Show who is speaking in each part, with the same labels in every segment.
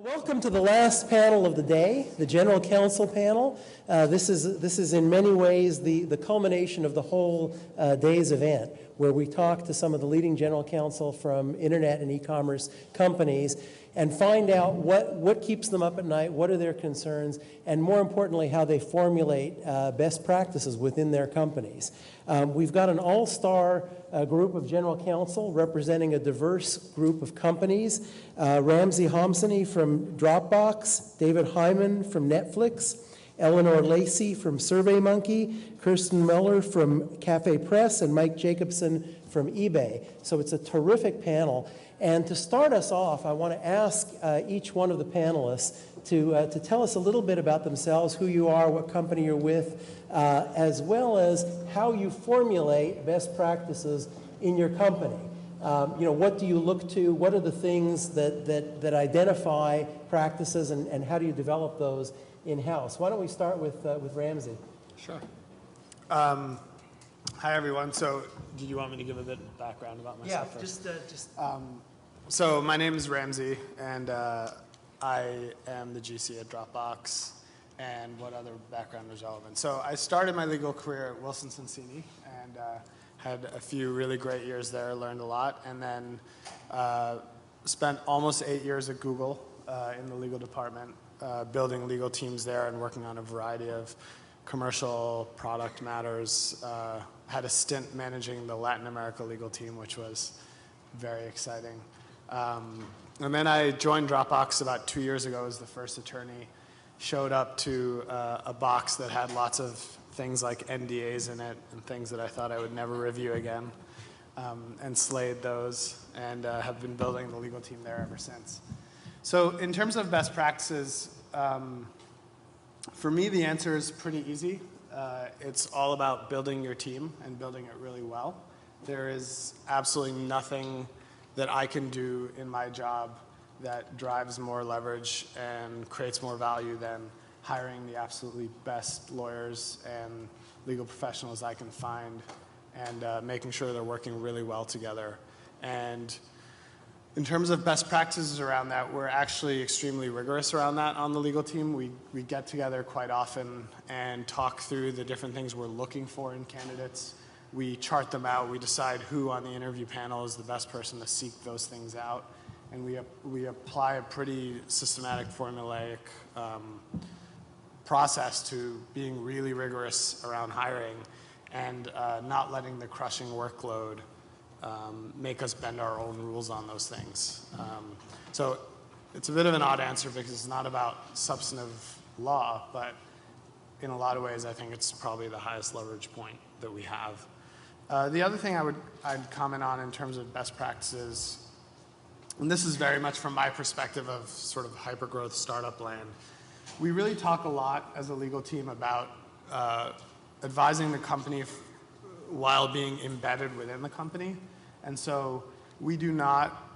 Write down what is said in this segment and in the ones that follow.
Speaker 1: Welcome to the last panel of the day, the General Counsel panel. This is in many ways the culmination of the whole day's event, where we talk to some of the leading General Counsel from internet and e-commerce companies and find out what keeps them up at night, what are their concerns, and more importantly, how they formulate best practices within their companies. We've got an all-star group of General Counsel representing a diverse group of companies. Ramsey Homsany from Dropbox, David Hyman from Netflix, Eleanor Lacey from SurveyMonkey, Kirsten Mellor from CaféPress, and Mike Jacobson from eBay. So it's a terrific panel. And to start us off, I want to ask each one of the panelists to tell us a little bit about themselves, who you are, what company you're with, as well as how you formulate best practices in your company. What do you look to? What are the things that identify practices, and how do you develop those in-house? Why don't we start with Ramsey?
Speaker 2: Sure. Hi, everyone. So, do you want me to give a bit of background about myself?
Speaker 1: Yeah, just.
Speaker 2: So, my name is Ramsey, and I am the GC at Dropbox. And what other background is relevant? So, I started my legal career at Wilson Sonsini, and had a few really great years there. Learned a lot, and then spent almost 8 years at Google in the legal department, building legal teams there and working on a variety of commercial product matters. Had a stint managing the Latin America legal team, which was very exciting. And then I joined Dropbox about 2 years ago as the first attorney. Showed up to a box that had lots of things like NDAs in it and things that I thought I would never review again, and slayed those, and have been building the legal team there ever since. So in terms of best practices, for me, the answer is pretty easy. It's all about building your team and building it really well. There is absolutely nothing that I can do in my job that drives more leverage and creates more value than hiring the absolutely best lawyers and legal professionals I can find, and making sure they're working really well together. And in terms of best practices around that, we're actually extremely rigorous around that on the legal team. We get together quite often and talk through the different things we're looking for in candidates. We chart them out. We decide who on the interview panel is the best person to seek those things out. And we apply a pretty systematic, formulaic process to being really rigorous around hiring, and not letting the crushing workload make us bend our own rules on those things. So it's a bit of an odd answer because it's not about substantive law, but in a lot of ways I think it's probably the highest leverage point that we have. The other thing I'd comment on in terms of best practices, and this is very much from my perspective of sort of hypergrowth startup land, we really talk a lot as a legal team about advising the company while being embedded within the company. And so we do not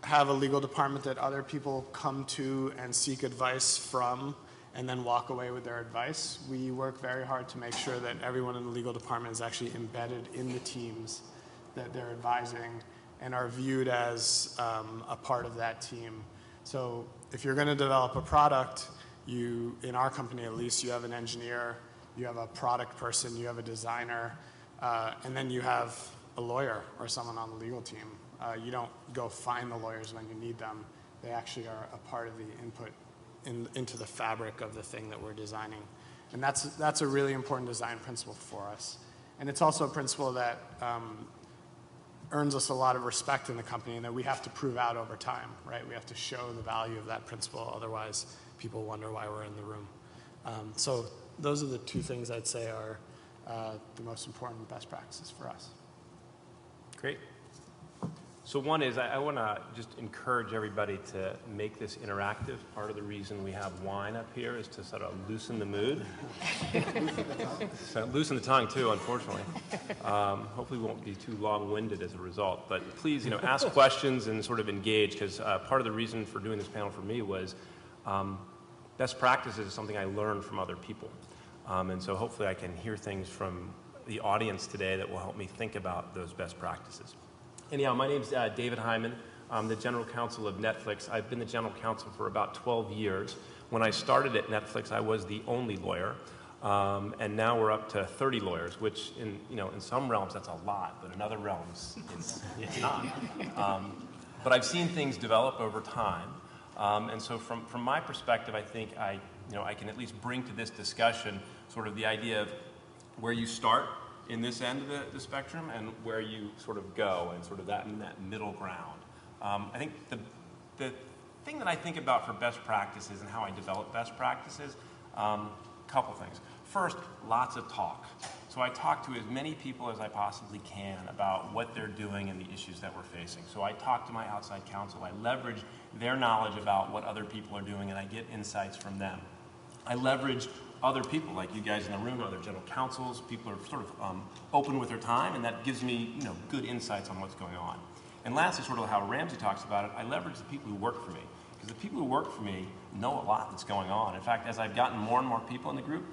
Speaker 2: have a legal department that other people come to and seek advice from and then walk away with their advice. We work very hard to make sure that everyone in the legal department is actually embedded in the teams that they're advising and are viewed as a part of that team. So if you're going to develop a product, in our company at least, you have an engineer, you have a product person, you have a designer, and then you have a lawyer or someone on the legal team. You don't go find the lawyers when you need them. They actually are a part of the input into the fabric of the thing that we're designing. And that's a really important design principle for us. And it's also a principle that earns us a lot of respect in the company, and that we have to prove out over time, right? We have to show the value of that principle, otherwise people wonder why we're in the room. So those are the two things I'd say are the most important best practices for us.
Speaker 3: Great. So one is, I want to just encourage everybody to make this interactive. Part of the reason we have wine up here is to sort of loosen the mood. So loosen the tongue too, unfortunately. Hopefully we won't be too long-winded as a result. But please, ask questions and sort of engage, because part of the reason for doing this panel for me was best practices is something I learned from other people. And so hopefully I can hear things from the audience today that will help me think about those best practices. Anyhow, my name's David Hyman. I'm the general counsel of Netflix. I've been the general counsel for about 12 years. When I started at Netflix, I was the only lawyer. And now we're up to 30 lawyers, which in some realms that's a lot, but in other realms it's not. But I've seen things develop over time. And so from my perspective, I think I can at least bring to this discussion sort of the idea of where you start in this end of the spectrum and where you sort of go and sort of that middle ground. I think the thing that I think about for best practices and how I develop best practices, couple things. First, lots of talk. So I talk to as many people as I possibly can about what they're doing and the issues that we're facing. So I talk to my outside counsel. I leverage their knowledge about what other people are doing, and I get insights from them. I leverage other people, like you guys in the room, other general counsels. People are sort of open with their time, and that gives me good insights on what's going on. And lastly, sort of how Ramsey talks about it, I leverage the people who work for me. Because the people who work for me know a lot that's going on. In fact, as I've gotten more and more people in the group,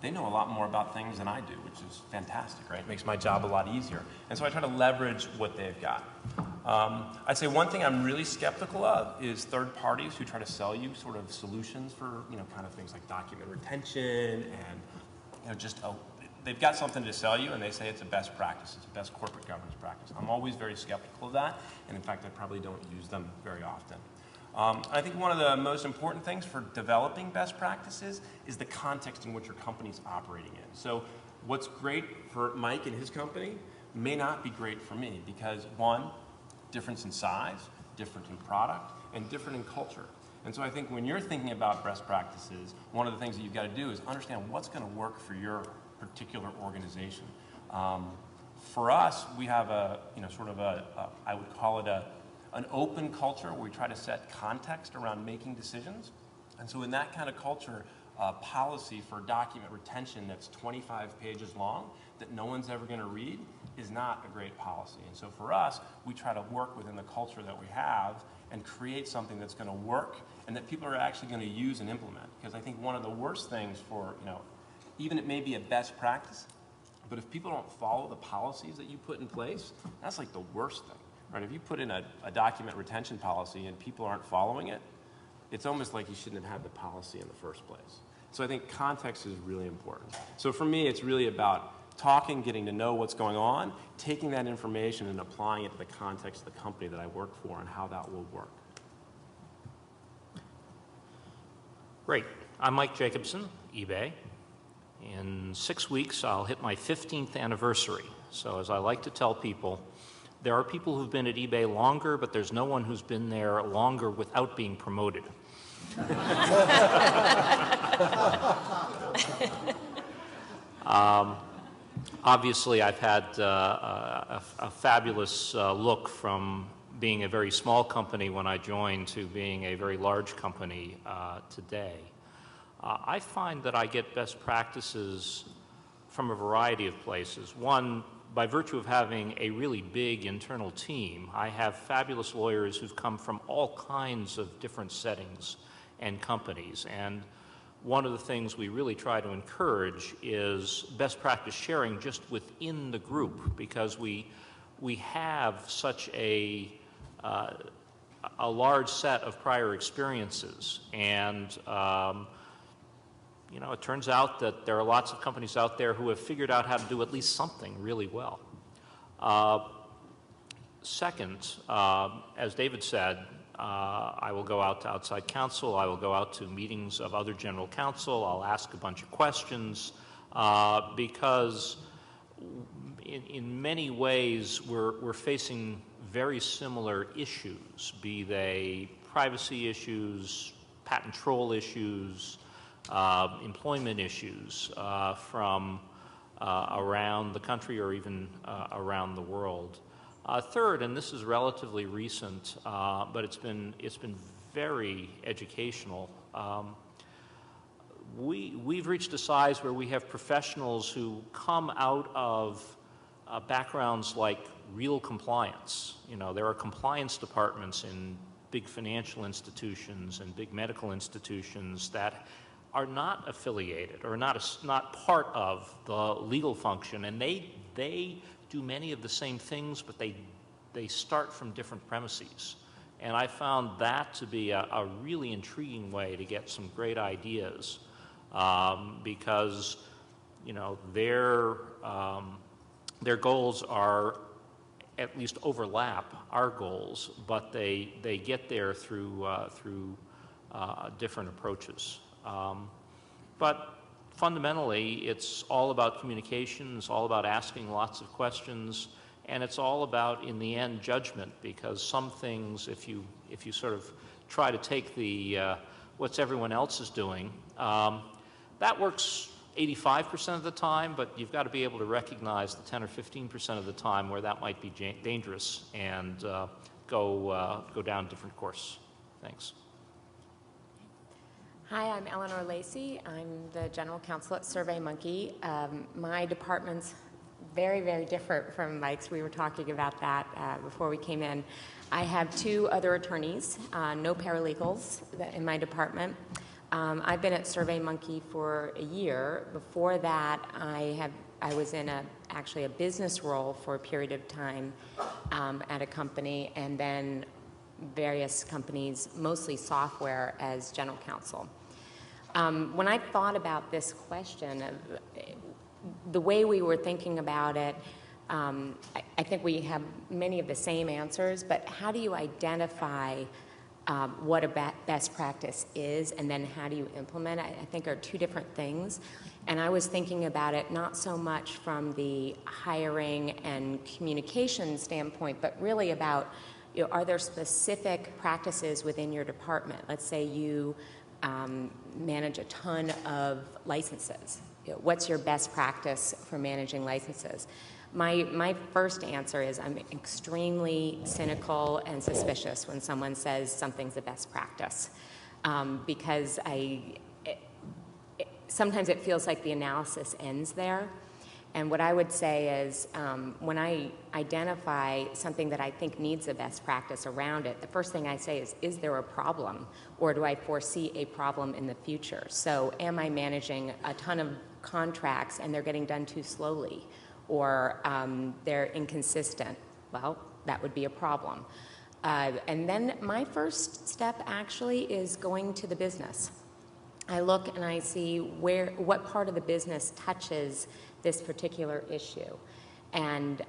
Speaker 3: they know a lot more about things than I do, which is fantastic, right? It makes my job a lot easier. And so I try to leverage what they've got. I'd say one thing I'm really skeptical of is third parties who try to sell you sort of solutions for, kind of things like document retention and, they've got something to sell you and they say it's a best practice, it's a best corporate governance practice. I'm always very skeptical of that, and in fact, I probably don't use them very often. I think one of the most important things for developing best practices is the context in which your company's operating in. So what's great for Mike and his company may not be great for me because, one, difference in size, different in product, and different in culture. And so I think when you're thinking about best practices, one of the things that you've got to do is understand what's going to work for your particular organization. For us, we have I would call it an open culture where we try to set context around making decisions. And so in that kind of culture, policy for document retention that's 25 pages long that no one's ever going to read is not a great policy. And so for us, we try to work within the culture that we have and create something that's going to work and that people are actually going to use and implement. Because I think one of the worst things for, even it may be a best practice, but if people don't follow the policies that you put in place, that's like the worst thing. Right? If you put in a document retention policy and people aren't following it, it's almost like you shouldn't have had the policy in the first place. So I think context is really important. So for me, it's really about talking, getting to know what's going on, taking that information and applying it to the context of the company that I work for and how that will work.
Speaker 4: Great. I'm Mike Jacobson, eBay. In 6 weeks, I'll hit my 15th anniversary. So as I like to tell people, there are people who've been at eBay longer, but there's no one who's been there longer without being promoted. Obviously, I've had a fabulous look from being a very small company when I joined to being a very large company today. I find that I get best practices from a variety of places. One, by virtue of having a really big internal team, I have fabulous lawyers who've come from all kinds of different settings and companies. And one of the things we really try to encourage is best practice sharing just within the group, because we have such a large set of prior experiences. And it turns out that there are lots of companies out there who have figured out how to do at least something really well. Second, as David said, I will go out to outside counsel. I will go out to meetings of other general counsel. I'll ask a bunch of questions because in many ways we're facing very similar issues, be they privacy issues, patent troll issues, employment issues from around the country or even around the world. Third, and this is relatively recent, but it's been very educational. We've reached a size where we have professionals who come out of backgrounds like real compliance. There are compliance departments in big financial institutions and big medical institutions that are not affiliated or not part of the legal function, and they do many of the same things, but they start from different premises. And I found that to be a really intriguing way to get some great ideas, because, you know, their goals are, at least overlap our goals, but they get there through different approaches. But fundamentally, it's all about communication, it's all about asking lots of questions, and it's all about, in the end, judgment, because some things, if you sort of try to take the what's everyone else is doing, that works 85% of the time, but you've got to be able to recognize the 10 or 15% of the time where that might be dangerous and go down a different course. Thanks.
Speaker 5: Hi, I'm Eleanor Lacey. I'm the general counsel at SurveyMonkey. My department's very, very different from Mike's. We were talking about that before we came in. I have 2 other attorneys, no paralegals in my department. I've been at SurveyMonkey for a year. Before that, I was in actually a business role for a period of time at a company, and then various companies, mostly software, as general counsel. When I thought about this question, the way we were thinking about it, I think we have many of the same answers, but how do you identify what a best practice is, and then how do you implement it, I think are 2 different things. And I was thinking about it not so much from the hiring and communication standpoint, but really about, you know, are there specific practices within your department? Let's say you manage a ton of licenses. You know, what's your best practice for managing licenses? My first answer is I'm extremely cynical and suspicious when someone says something's a best practice, because sometimes it feels like the analysis ends there. And what I would say is when I identify something that I think needs a best practice around it, the first thing I say is there a problem, or do I foresee a problem in the future? So am I managing a ton of contracts and they're getting done too slowly, or they're inconsistent? Well, that would be a problem. And then my first step actually is going to the business. I look and I see what part of the business touches this particular issue. And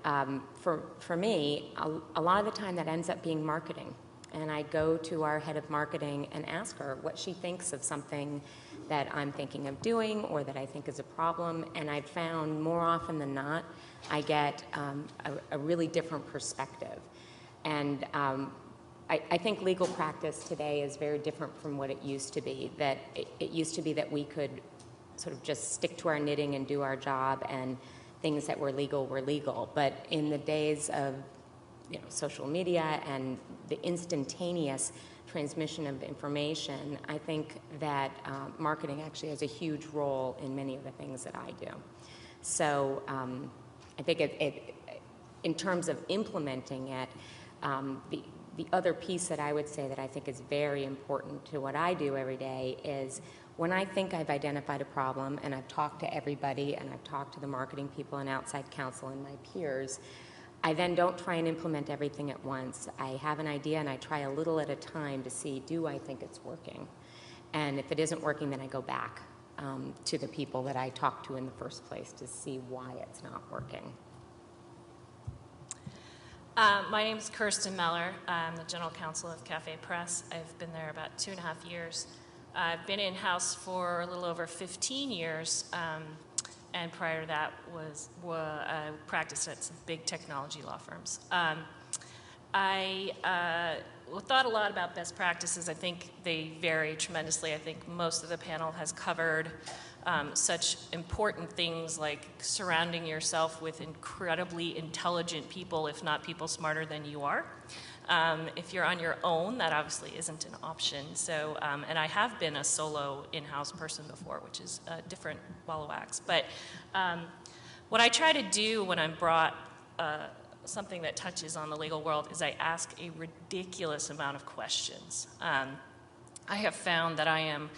Speaker 5: for me, a lot of the time that ends up being marketing. And I go to our head of marketing and ask her what she thinks of something that I'm thinking of doing or that I think is a problem. And I've found more often than not, I get a really different perspective. And I think legal practice today is very different from what it used to be. That it used to be that we could sort of just stick to our knitting and do our job, and things that were legal. But in the days of social media and the instantaneous transmission of information, I think that marketing actually has a huge role in many of the things that I do. So I think in terms of implementing it, the other piece that I would say that I think is very important to what I do every day is when I think I've identified a problem and I've talked to everybody and I've talked to the marketing people and outside counsel and my peers, I then don't try and implement everything at once. I have an idea and I try a little at a time to see, do I think it's working? And if it isn't working, then I go back to the people that I talked to in the first place to see why it's not working.
Speaker 6: My name is Kirsten Mellor. I'm the general counsel of CaféPress. I've been there about 2.5 years. I've been in-house for a little over 15 years, and prior to that I practiced at some big technology law firms. I thought a lot about best practices. I think they vary tremendously. I think most of the panel has covered such important things like surrounding yourself with incredibly intelligent people, if not people smarter than you are. If you're on your own, that obviously isn't an option. So, and I have been a solo in-house person before, which is a different ball of wax. But what I try to do when I'm brought something that touches on the legal world is I ask a ridiculous amount of questions. I have found that I am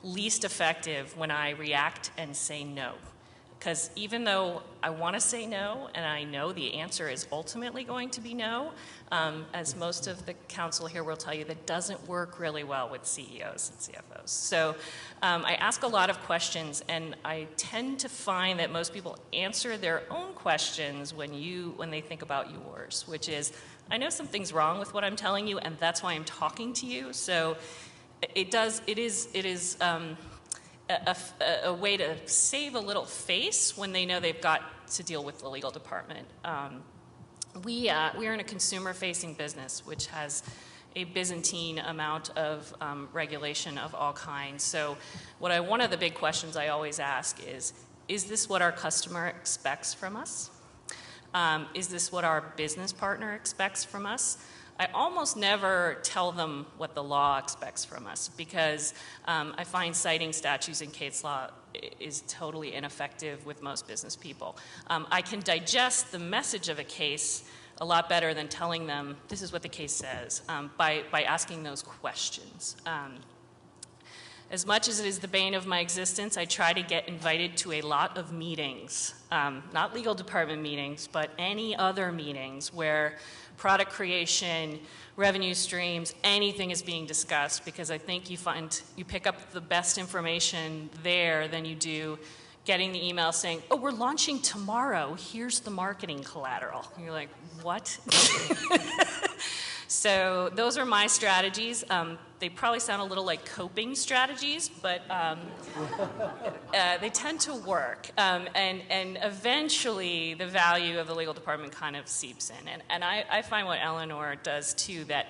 Speaker 6: least effective when I react and say no. Because even though I want to say no, and I know the answer is ultimately going to be no, as most of the council here will tell you, that doesn't work really well with CEOs and CFOs. So I ask a lot of questions, and I tend to find that most people answer their own questions when they think about yours, which is, I know something's wrong with what I'm telling you, and that's why I'm talking to you. So it is a way to save a little face when they know they've got to deal with the legal department. We are in a consumer-facing business, which has a Byzantine amount of regulation of all kinds. So one of the big questions I always ask is this what our customer expects from us? Is this what our business partner expects from us? I almost never tell them what the law expects from us, because I find citing statutes in case law is totally ineffective with most business people. I can digest the message of a case a lot better than telling them this is what the case says by asking those questions. As much as it is the bane of my existence, I try to get invited to a lot of meetings, not legal department meetings, but any other meetings where product creation, revenue streams, anything is being discussed, because I think you pick up the best information there than you do getting the email saying, oh, we're launching tomorrow, here's the marketing collateral. And you're like, what? So those are my strategies. They probably sound a little like coping strategies, but they tend to work. And eventually the value of the legal department kind of seeps in. And I find what Eleanor does too, that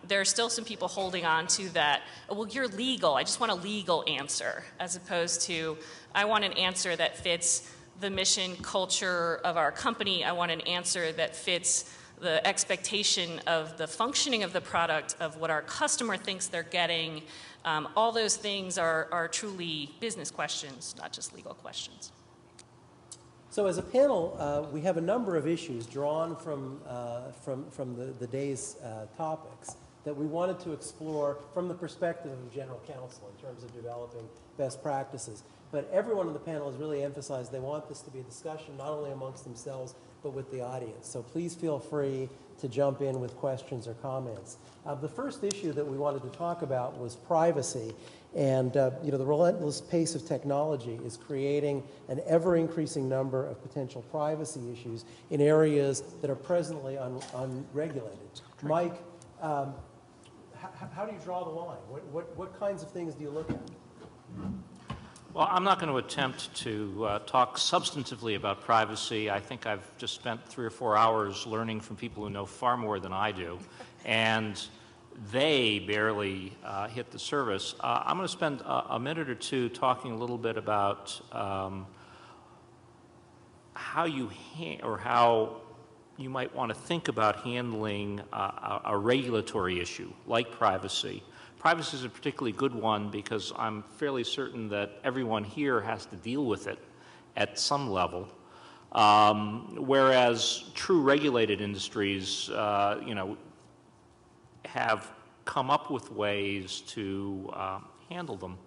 Speaker 6: there are still some people holding on to that, oh, well, you're legal, I just want a legal answer, as opposed to, I want an answer that fits the mission culture of our company. I want an answer that fits the expectation of the functioning of the product, of what our customer thinks they're getting. All those things are truly business questions, not just legal questions.
Speaker 1: So as a panel, we have a number of issues drawn from the day's topics that we wanted to explore from the perspective of general counsel in terms of developing best practices. But everyone on the panel has really emphasized they want this to be a discussion not only amongst themselves, but with the audience. So please feel free to jump in with questions or comments. The first issue that we wanted to talk about was privacy. And the relentless pace of technology is creating an ever-increasing number of potential privacy issues in areas that are presently unregulated. Mike, how do you draw the line? What kinds of things do you look at?
Speaker 4: Well, I'm not going to attempt to talk substantively about privacy. I think I've just spent 3 or 4 hours learning from people who know far more than I do, and they barely hit the surface. I'm going to spend a minute or two talking a little bit about how you might want to think about handling a regulatory issue like privacy. Privacy is a particularly good one because I'm fairly certain that everyone here has to deal with it at some level, whereas true regulated industries, have come up with ways to handle them.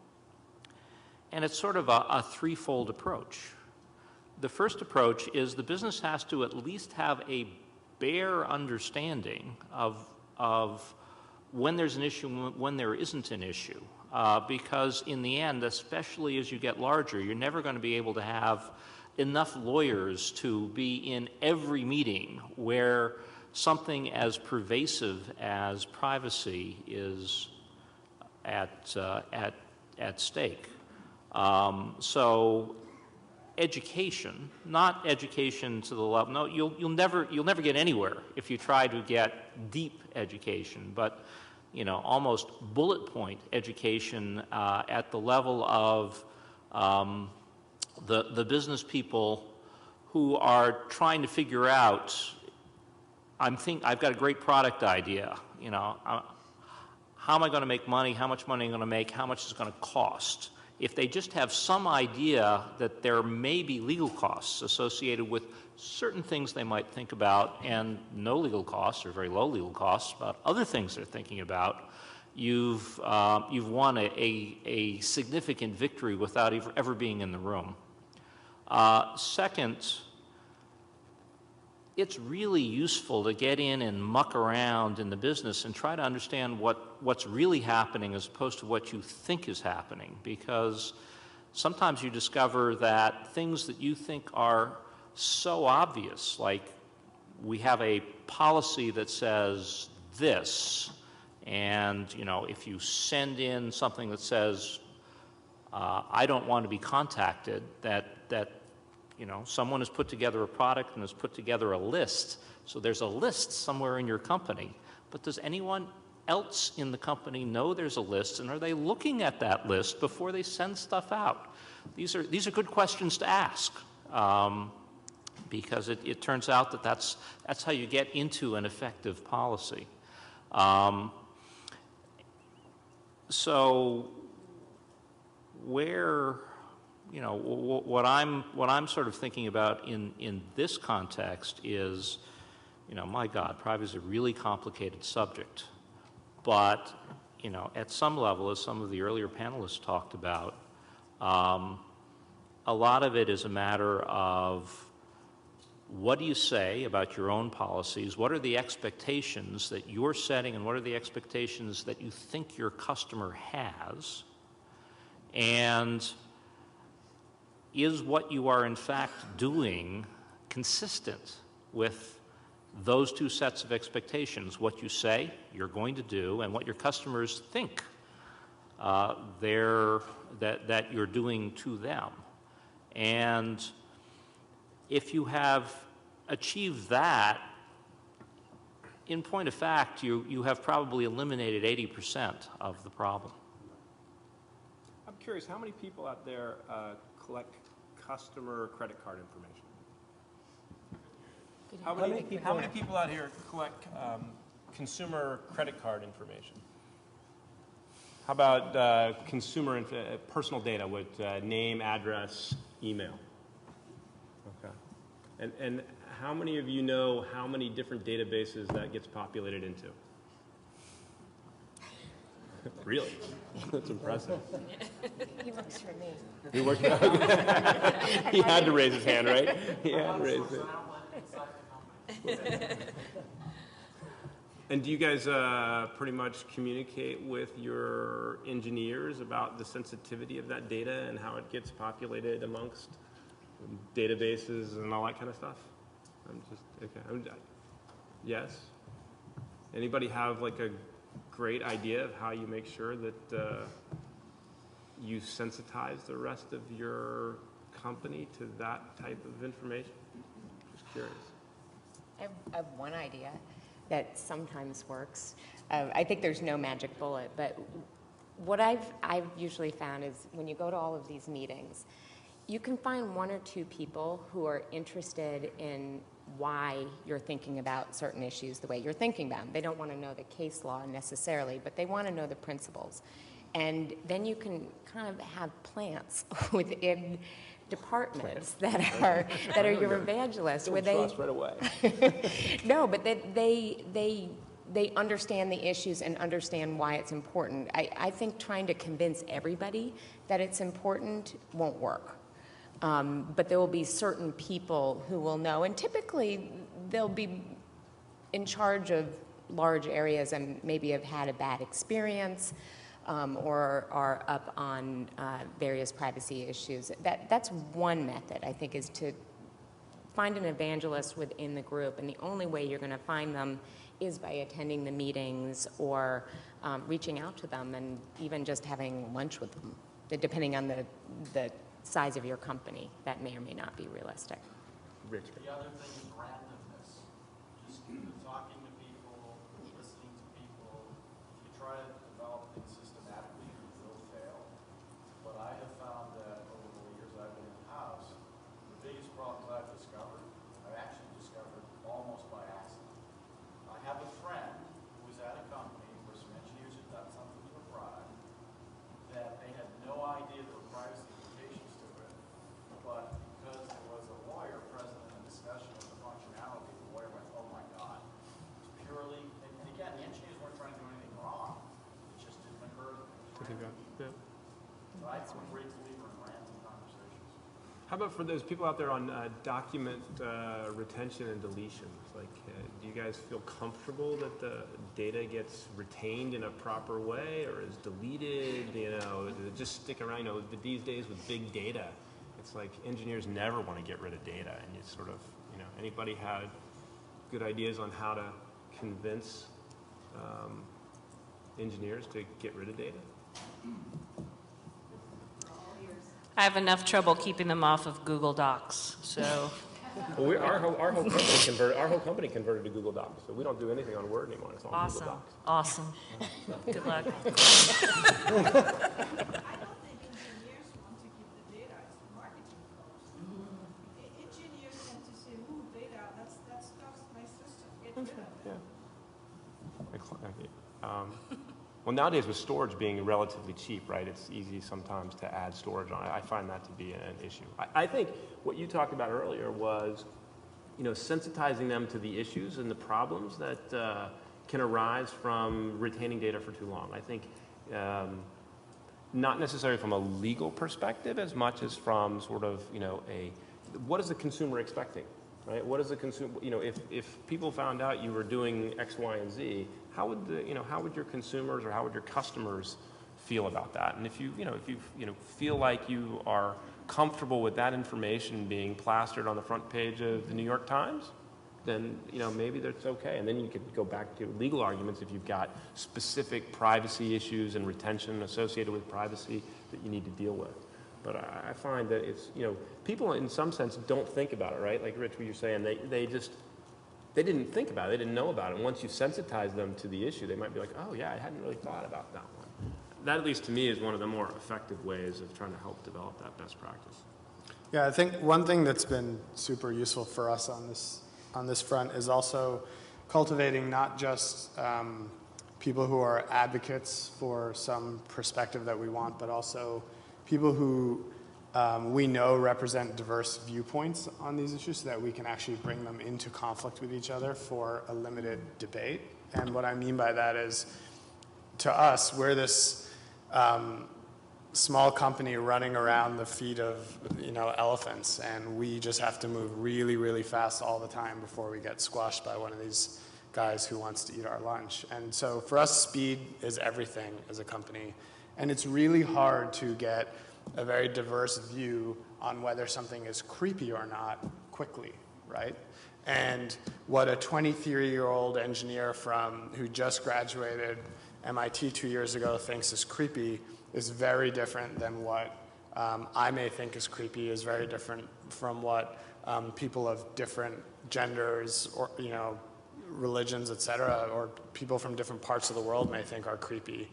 Speaker 4: And it's sort of a threefold approach. The first approach is the business has to at least have a bare understanding of when there's an issue and when there isn't an issue. Because in the end, especially as you get larger, you're never going to be able to have enough lawyers to be in every meeting where something as pervasive as privacy is at stake. So education, not education to the level, no, you'll never get anywhere if you try to get deep education, but almost bullet point education at the level of the business people who are trying to figure out, I've got a great product idea, how am I going to make money, how much money am I going to make, how much is it going to cost? If they just have some idea that there may be legal costs associated with certain things they might think about and no legal costs or very low legal costs about other things they're thinking about, you've won a significant victory without ever being in the room. Second, it's really useful to get in and muck around in the business and try to understand what's really happening as opposed to what you think is happening, because sometimes you discover that things that you think are so obvious, like we have a policy that says this, and if you send in something that says I don't want to be contacted, that someone has put together a product and has put together a list. So there's a list somewhere in your company, but does anyone else in the company know there's a list, and are they looking at that list before they send stuff out? These are good questions to ask, because it turns out that that's how you get into an effective policy. So where, what I'm sort of thinking about in this context is, my God, privacy is a really complicated subject. But, at some level, as some of the earlier panelists talked about, a lot of it is a matter of what do you say about your own policies? What are the expectations that you're setting, and what are the expectations that you think your customer has? And is what you are in fact doing consistent with those two sets of expectations? What you say you're going to do and what your customers think that you're doing to them. And if you have achieved that, in point of fact, you have probably eliminated 80% of the problem.
Speaker 3: I'm curious, how many people out there collect customer credit card information? How many people out here collect consumer credit card information? How about consumer personal data with name, address, email? Okay. And how many of you know how many different databases that gets populated into? Really? That's impressive.
Speaker 5: He works for me.
Speaker 3: He works for me. He had to raise his hand, right? He had to raise it. And do you guys pretty much communicate with your engineers about the sensitivity of that data and how it gets populated amongst databases and all that kind of stuff? Yes? Anybody have like a great idea of how you make sure that you sensitize the rest of your company to that type of information? Just curious.
Speaker 5: I have one idea that sometimes works. I think there's no magic bullet, but what I've usually found is when you go to all of these meetings, you can find one or two people who are interested in why you're thinking about certain issues the way you're thinking about them. They don't want to know the case law necessarily, but they want to know the principles. And then you can kind of have plants within departments that are your evangelists, where they
Speaker 3: right away.
Speaker 5: no, but they understand the issues and understand why it's important. I think trying to convince everybody that it's important won't work. But there will be certain people who will know, and typically they'll be in charge of large areas and maybe have had a bad experience, or are up on various privacy issues. That's one method, I think, is to find an evangelist within the group, and the only way you're going to find them is by attending the meetings or reaching out to them and even just having lunch with them, depending on the size of your company. That may or may not be realistic.
Speaker 3: Rich.
Speaker 7: The other thing is randomness. Just talking to people, listening to people. If you try to develop things systematically, you will fail. But I have found that over the years I've been in-house, the biggest problems I've discovered, I've actually discovered almost by accident. I have a friend who was at a company where some engineers had done something to a product that they had no idea there were privacy implications to it, but because there was a lawyer present in the discussion of the functionality, the lawyer went, oh my God. It's purely, and again, the engineers weren't trying to do anything wrong. It just didn't occur to them. But I'm a great believer in random conversations.
Speaker 3: How about for those people out there on document retention and deletion? Like, do you guys feel comfortable that the data gets retained in a proper way or is deleted? You know, does it just stick around? You know, these days with big data, it's like engineers never want to get rid of data, and you sort of, you know, anybody had good ideas on how to convince engineers to get rid of data?
Speaker 6: I have enough trouble keeping them off of Google Docs, so.
Speaker 3: Well, our whole company converted to Google Docs, so we don't do anything on Word anymore. It's all
Speaker 6: Awesome.
Speaker 3: Google Docs.
Speaker 6: Awesome. Good luck.
Speaker 8: I don't think engineers want to keep the data. It's marketing folks. Engineers tend to say, "Ooh, data. That stuff's my system. Get rid of it."
Speaker 3: Well, nowadays with storage being relatively cheap, right, it's easy sometimes to add storage on it. I find that to be an issue. I think what you talked about earlier was, you know, sensitizing them to the issues and the problems that can arise from retaining data for too long. I think not necessarily from a legal perspective as much as from sort of, you know, what is the consumer expecting? Right? What is the consumer? You know, if people found out you were doing X, Y, and Z, how would your consumers or how would your customers feel about that? And if you feel like you are comfortable with that information being plastered on the front page of the New York Times, then, you know, maybe that's okay. And then you could go back to legal arguments if you've got specific privacy issues and retention associated with privacy that you need to deal with. But I find that it's, you know, people in some sense don't think about it, right? Like Rich, what you're saying, they didn't think about it, they didn't know about it. And once you sensitize them to the issue, they might be like, oh yeah, I hadn't really thought about that one. That, at least to me, is one of the more effective ways of trying to help develop that best practice.
Speaker 9: Yeah, I think one thing that's been super useful for us on this front is also cultivating not just people who are advocates for some perspective that we want, but also people who we know represent diverse viewpoints on these issues so that we can actually bring them into conflict with each other for a limited debate. And what I mean by that is, to us, we're this small company running around the feet of, you know, elephants, and we just have to move really, really fast all the time before we get squashed by one of these guys who wants to eat our lunch. And so for us, speed is everything as a company. And it's really hard to get a very diverse view on whether something is creepy or not quickly, right? And what a 23-year-old engineer who just graduated MIT 2 years ago thinks is creepy is very different than what I may think is creepy, is very different from what people of different genders or, you know, religions, et cetera, or people from different parts of the world may think are creepy.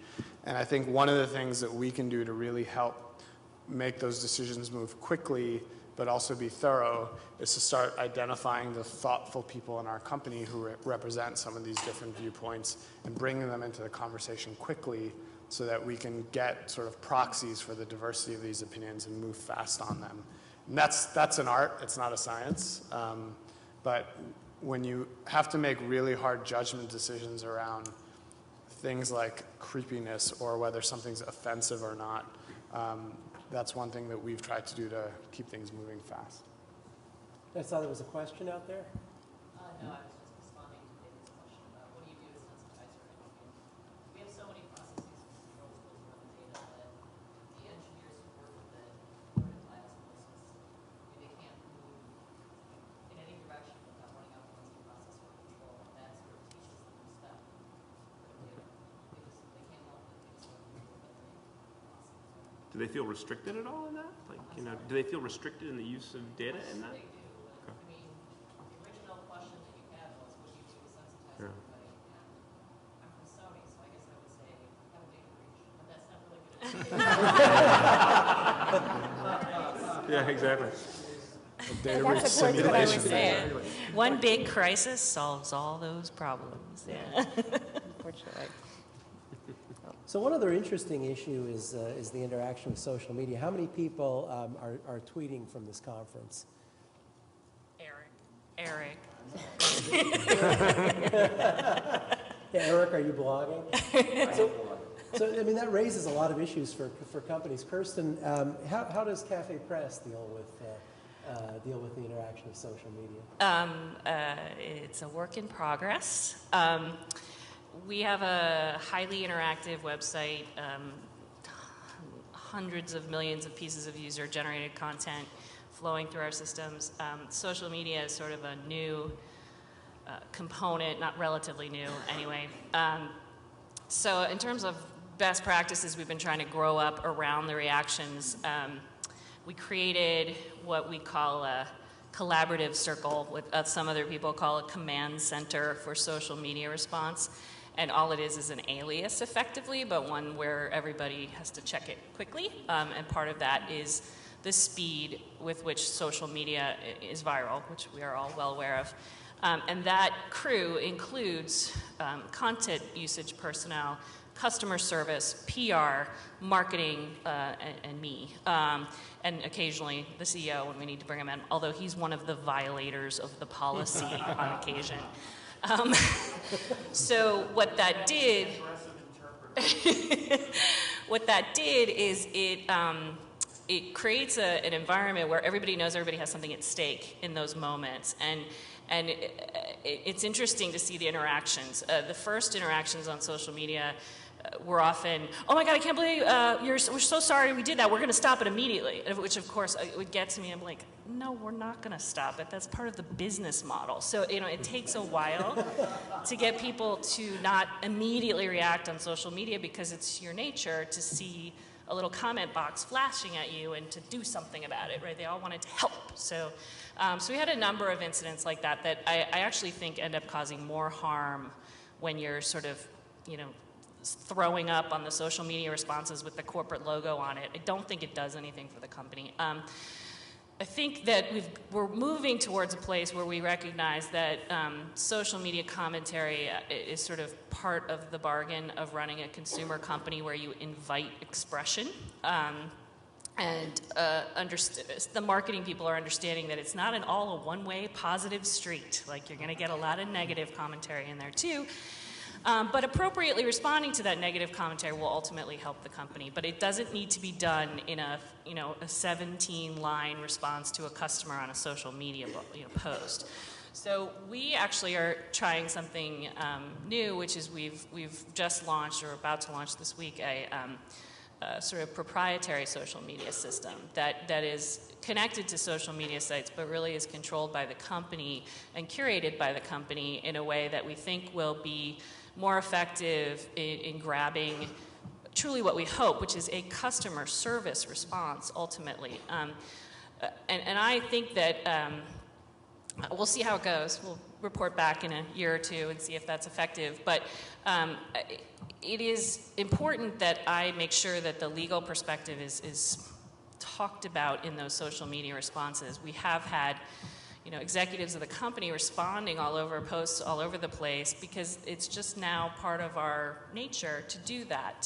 Speaker 9: And I think one of the things that we can do to really help make those decisions move quickly but also be thorough is to start identifying the thoughtful people in our company who represent some of these different viewpoints and bringing them into the conversation quickly so that we can get sort of proxies for the diversity of these opinions and move fast on them. And that's an art, it's not a science. But when you have to make really hard judgment decisions around things like creepiness or whether something's offensive or not, that's one thing that we've tried to do to keep things moving fast.
Speaker 1: I saw there was a question out there.
Speaker 10: No, I was just responding to David's question about what do you do to sensitize your engineers. We have so many processes and controls built around the data that the engineers who work with it learn it by osmosis. They can't move in any direction without running up against the process or control, and that sort of teaches them respect for the data. They can't help but think so people that they process.
Speaker 3: Do they feel restricted at all in that? Like, you know, do they feel restricted in the use of data in that?
Speaker 10: They do. I mean, the original question that you had was, what do you do to sensitize everybody? And I'm from Sony, so I guess I would say, have a data breach. But that's not really good.
Speaker 3: Yeah, exactly.
Speaker 9: Data breach
Speaker 5: That's of course what I was
Speaker 9: simulation.
Speaker 5: saying.
Speaker 6: One big crisis solves all those problems. Yeah.
Speaker 5: Unfortunately.
Speaker 1: So one other interesting issue is the interaction with social media. How many people are tweeting from this conference?
Speaker 6: Eric.
Speaker 1: Yeah, Eric, are you blogging? So, I mean, that raises a lot of issues for companies. Kirsten, how does CaféPress deal with the interaction of social media?
Speaker 6: It's a work in progress. We have a highly interactive website, hundreds of millions of pieces of user-generated content flowing through our systems. Social media is sort of a new component, not relatively new anyway. So in terms of best practices, we've been trying to grow up around the reactions. We created what we call a collaborative circle, what some other people call a command center for social media response. And all it is an alias, effectively, but one where everybody has to check it quickly. And part of that is the speed with which social media is viral, which we are all well aware of. And that crew includes content usage personnel, customer service, PR, marketing, and me. And occasionally the CEO when we need to bring him in, although he's one of the violators of the policy on occasion. So what that did, is it creates an environment where everybody knows everybody has something at stake in those moments. And it's interesting to see the interactions. The first interactions on social media were often, oh my God, I can't believe we're so sorry we did that. We're going to stop it immediately. Which, of course, it would get to me. I'm like, no, we're not going to stop it. That's part of the business model. So, it takes a while to get people to not immediately react on social media because it's your nature to see a little comment box flashing at you and to do something about it, right? They all wanted to help. So we had a number of incidents like that I actually think end up causing more harm when you're sort of, throwing up on the social media responses with the corporate logo on it. I don't think it does anything for the company. I think that we're moving towards a place where we recognize that social media commentary is sort of part of the bargain of running a consumer company where you invite expression. And the marketing people are understanding that it's not all a one-way positive street. Like, you're going to get a lot of negative commentary in there too. But appropriately responding to that negative commentary will ultimately help the company. But it doesn't need to be done in a 17-line response to a customer on a social media post. So we actually are trying something new, which is we've just launched, or about to launch this week, a sort of proprietary social media system that is connected to social media sites, but really is controlled by the company and curated by the company in a way that we think will be more effective in grabbing truly what we hope, which is a customer service response, ultimately. And I think that we'll see how it goes. We'll report back in a year or two and see if that's effective. But it is important that I make sure that the legal perspective is talked about in those social media responses. We have had executives of the company responding all over posts all over the place because it's just now part of our nature to do that,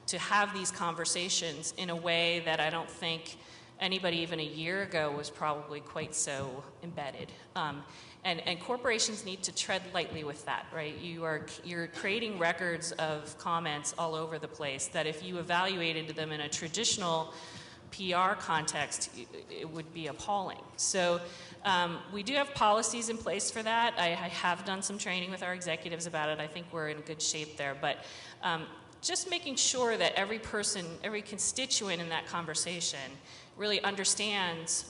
Speaker 6: to have these conversations in a way that I don't think anybody even a year ago was probably quite so embedded. And corporations need to tread lightly with that, right? You're creating records of comments all over the place that if you evaluated them in a traditional PR context, it would be appalling. So we do have policies in place for that. I have done some training with our executives about it. I think we're in good shape there. But just making sure that every person, every constituent in that conversation really understands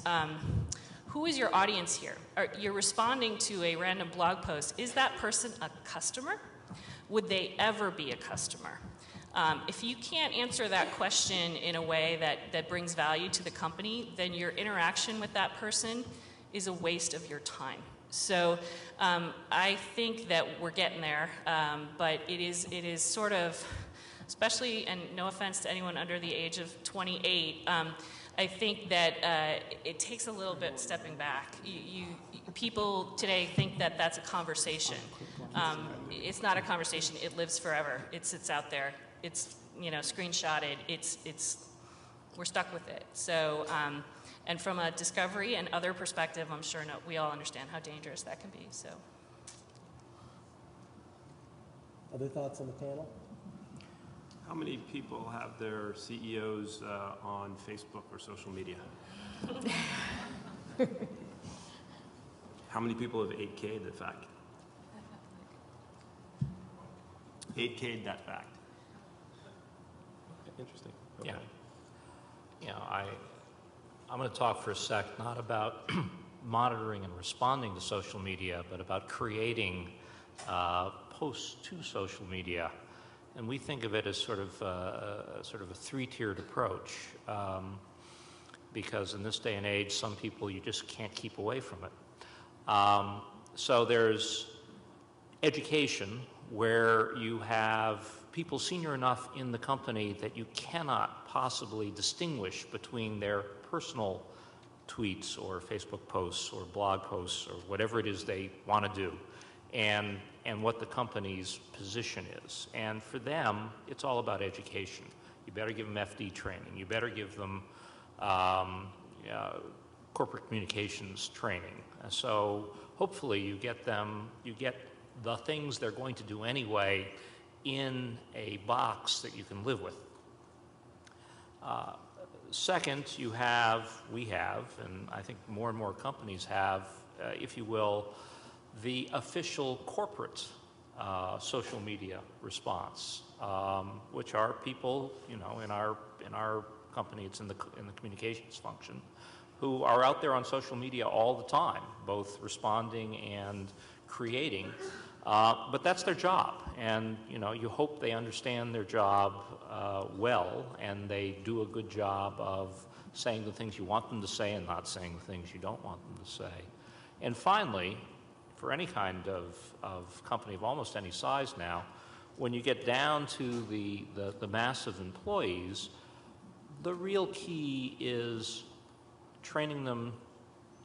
Speaker 6: who is your audience here. You're responding to a random blog post. Is that person a customer? Would they ever be a customer? If you can't answer that question in a way that brings value to the company, then your interaction with that person is a waste of your time. So I think that we're getting there, but it is sort of, especially, and no offense to anyone under the age of 28, I think that it takes a little bit stepping back. People today think that that's a conversation. It's not a conversation. It lives forever. It sits out there. It's screenshotted. We're stuck with it. So, and from a discovery and other perspective, I'm sure we all understand how dangerous that can be. So,
Speaker 1: other thoughts on the panel?
Speaker 3: How many people have their CEOs on Facebook or social media? How many people have 8K'd the fact? 8K'd that fact. Interesting. Okay.
Speaker 4: Yeah, I'm going to talk for a sec, not about monitoring and responding to social media, but about creating posts to social media. And we think of it as sort of a three-tiered approach, because in this day and age, some people you just can't keep away from it. So there's education, where you have people senior enough in the company that you cannot possibly distinguish between their personal tweets or Facebook posts or blog posts or whatever it is they want to do, and what the company's position is. And for them, it's all about education. You better give them FD training. You better give them corporate communications training. So hopefully you get the things they're going to do anyway in a box that you can live with. Second, we have, and I think more and more companies have, if you will, the official corporate social media response, which are people, in our company, it's in the communications function, who are out there on social media all the time, both responding and creating. But that's their job, and you hope they understand their job well, and they do a good job of saying the things you want them to say and not saying the things you don't want them to say. And finally, for any kind of company of almost any size now, when you get down to the mass of employees, the real key is training them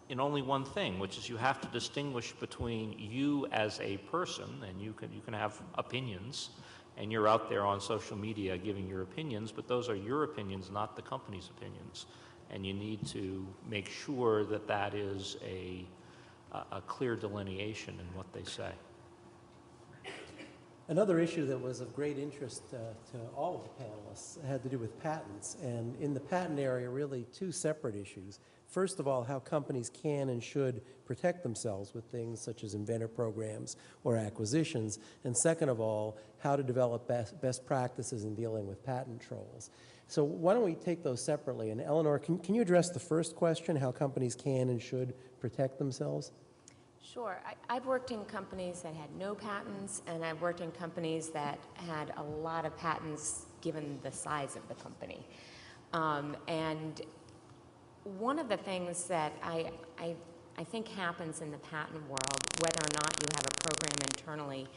Speaker 4: in only one thing, which is you have to distinguish between you as a person, and you can have opinions, and you're out there on social media giving your opinions, but those are your opinions, not the company's opinions. And you need to make sure that that is a clear delineation in what they say.
Speaker 1: Another issue that was of great interest to all of the panelists had to do with patents. And in the patent area, really two separate issues. First of all, how companies can and should protect themselves with things such as inventor programs or acquisitions. And second of all, how to develop best practices in dealing with patent trolls. So why don't we take those separately? And Eleanor, can you address the first question, how companies can and should protect themselves?
Speaker 5: Sure. I've worked in companies that had no patents, and I've worked in companies that had a lot of patents given the size of the company. And one of the things that I think happens in the patent world, whether or not you have a program internally,